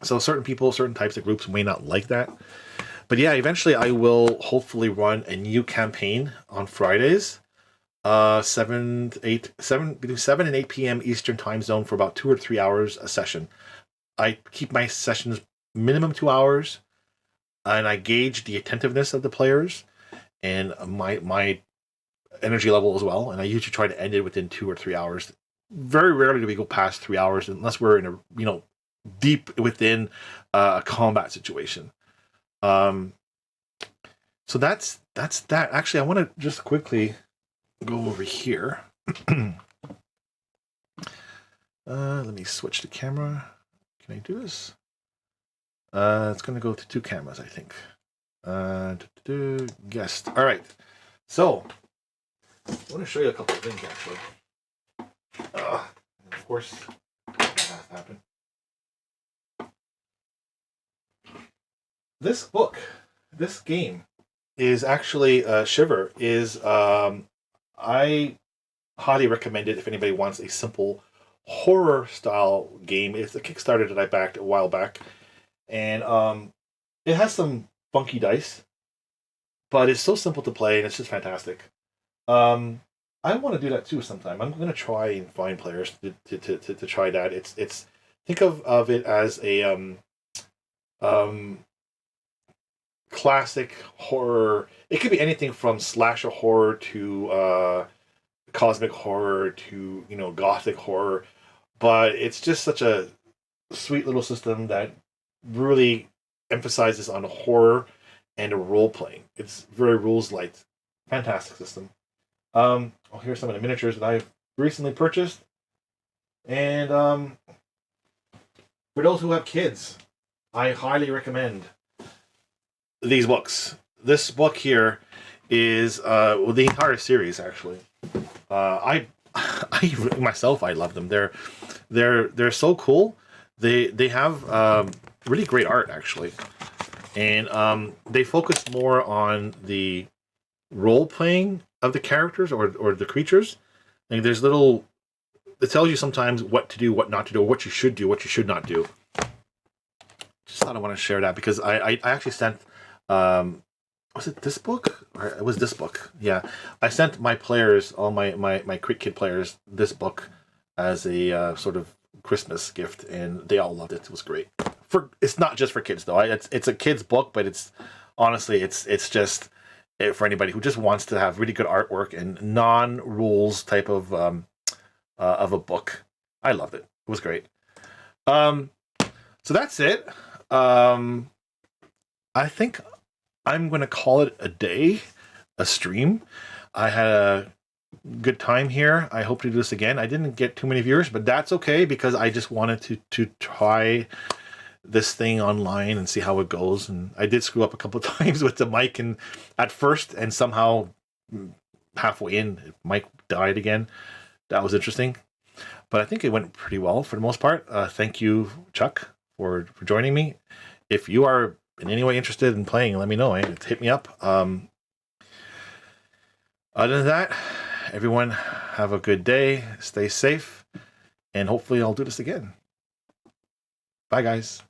So certain people, certain types of groups may not like that. But yeah, eventually I will hopefully run a new campaign on Fridays, 7 between 7 and 8 p.m. Eastern time zone for about 2 or 3 hours a session. I keep my sessions minimum 2 hours, and I gauge the attentiveness of the players and my energy level as well. And I usually try to end it within 2 or 3 hours. Very rarely do we go past 3 hours unless we're in a deep within a combat situation. So that's that. Actually, I want to just quickly go over here. Let me switch the camera. Can I do this? It's going to go to 2 cameras, I think. Guest. All right. So I want to show you a couple of things actually. Of course, that has to happen. This book, this game, is actually Shiver. I highly recommend it if anybody wants a simple horror style game. It's a Kickstarter that I backed a while back, and it has some funky dice, but it's so simple to play and it's just fantastic. I want to do that too sometime. I'm going to try and find players to try that. It's think of it as a classic horror. It could be anything from slasher horror to cosmic horror to gothic horror, but it's just such a sweet little system that really emphasizes on horror and role playing. It's very rules light. Fantastic system. Here's some of the miniatures that I've recently purchased. And for those who have kids, I highly recommend these books. This book here is the entire series actually. I myself, I love them. They're so cool. They have really great art actually, and they focus more on the role playing of the characters or the creatures. Like there's little, it tells you sometimes what to do, what not to do, what you should do, what you should not do. Just thought I want to share that because I actually sent was it this book? Or it was this book. Yeah. I sent my players, all my Crit Kid players, this book as a sort of Christmas gift, and they all loved it. It was great. It's not just for kids though. It's a kid's book, but it's honestly it's just for anybody who just wants to have really good artwork and non-rules type of a book. I loved it. It was great. So that's it. I think I'm going to call it a day, a stream. I had a good time here. I hope to do this again. I didn't get too many viewers, but that's okay because I just wanted to try this thing online and see how it goes. And I did screw up a couple of times with the mic and at first, and somehow halfway in, the mic died again. That was interesting, but I think it went pretty well for the most part. Thank you, Chuck, for joining me. If you are in any way interested in playing, let me know. Hit me up. Other than that, everyone have a good day. Stay safe, and hopefully I'll do this again. Bye, guys.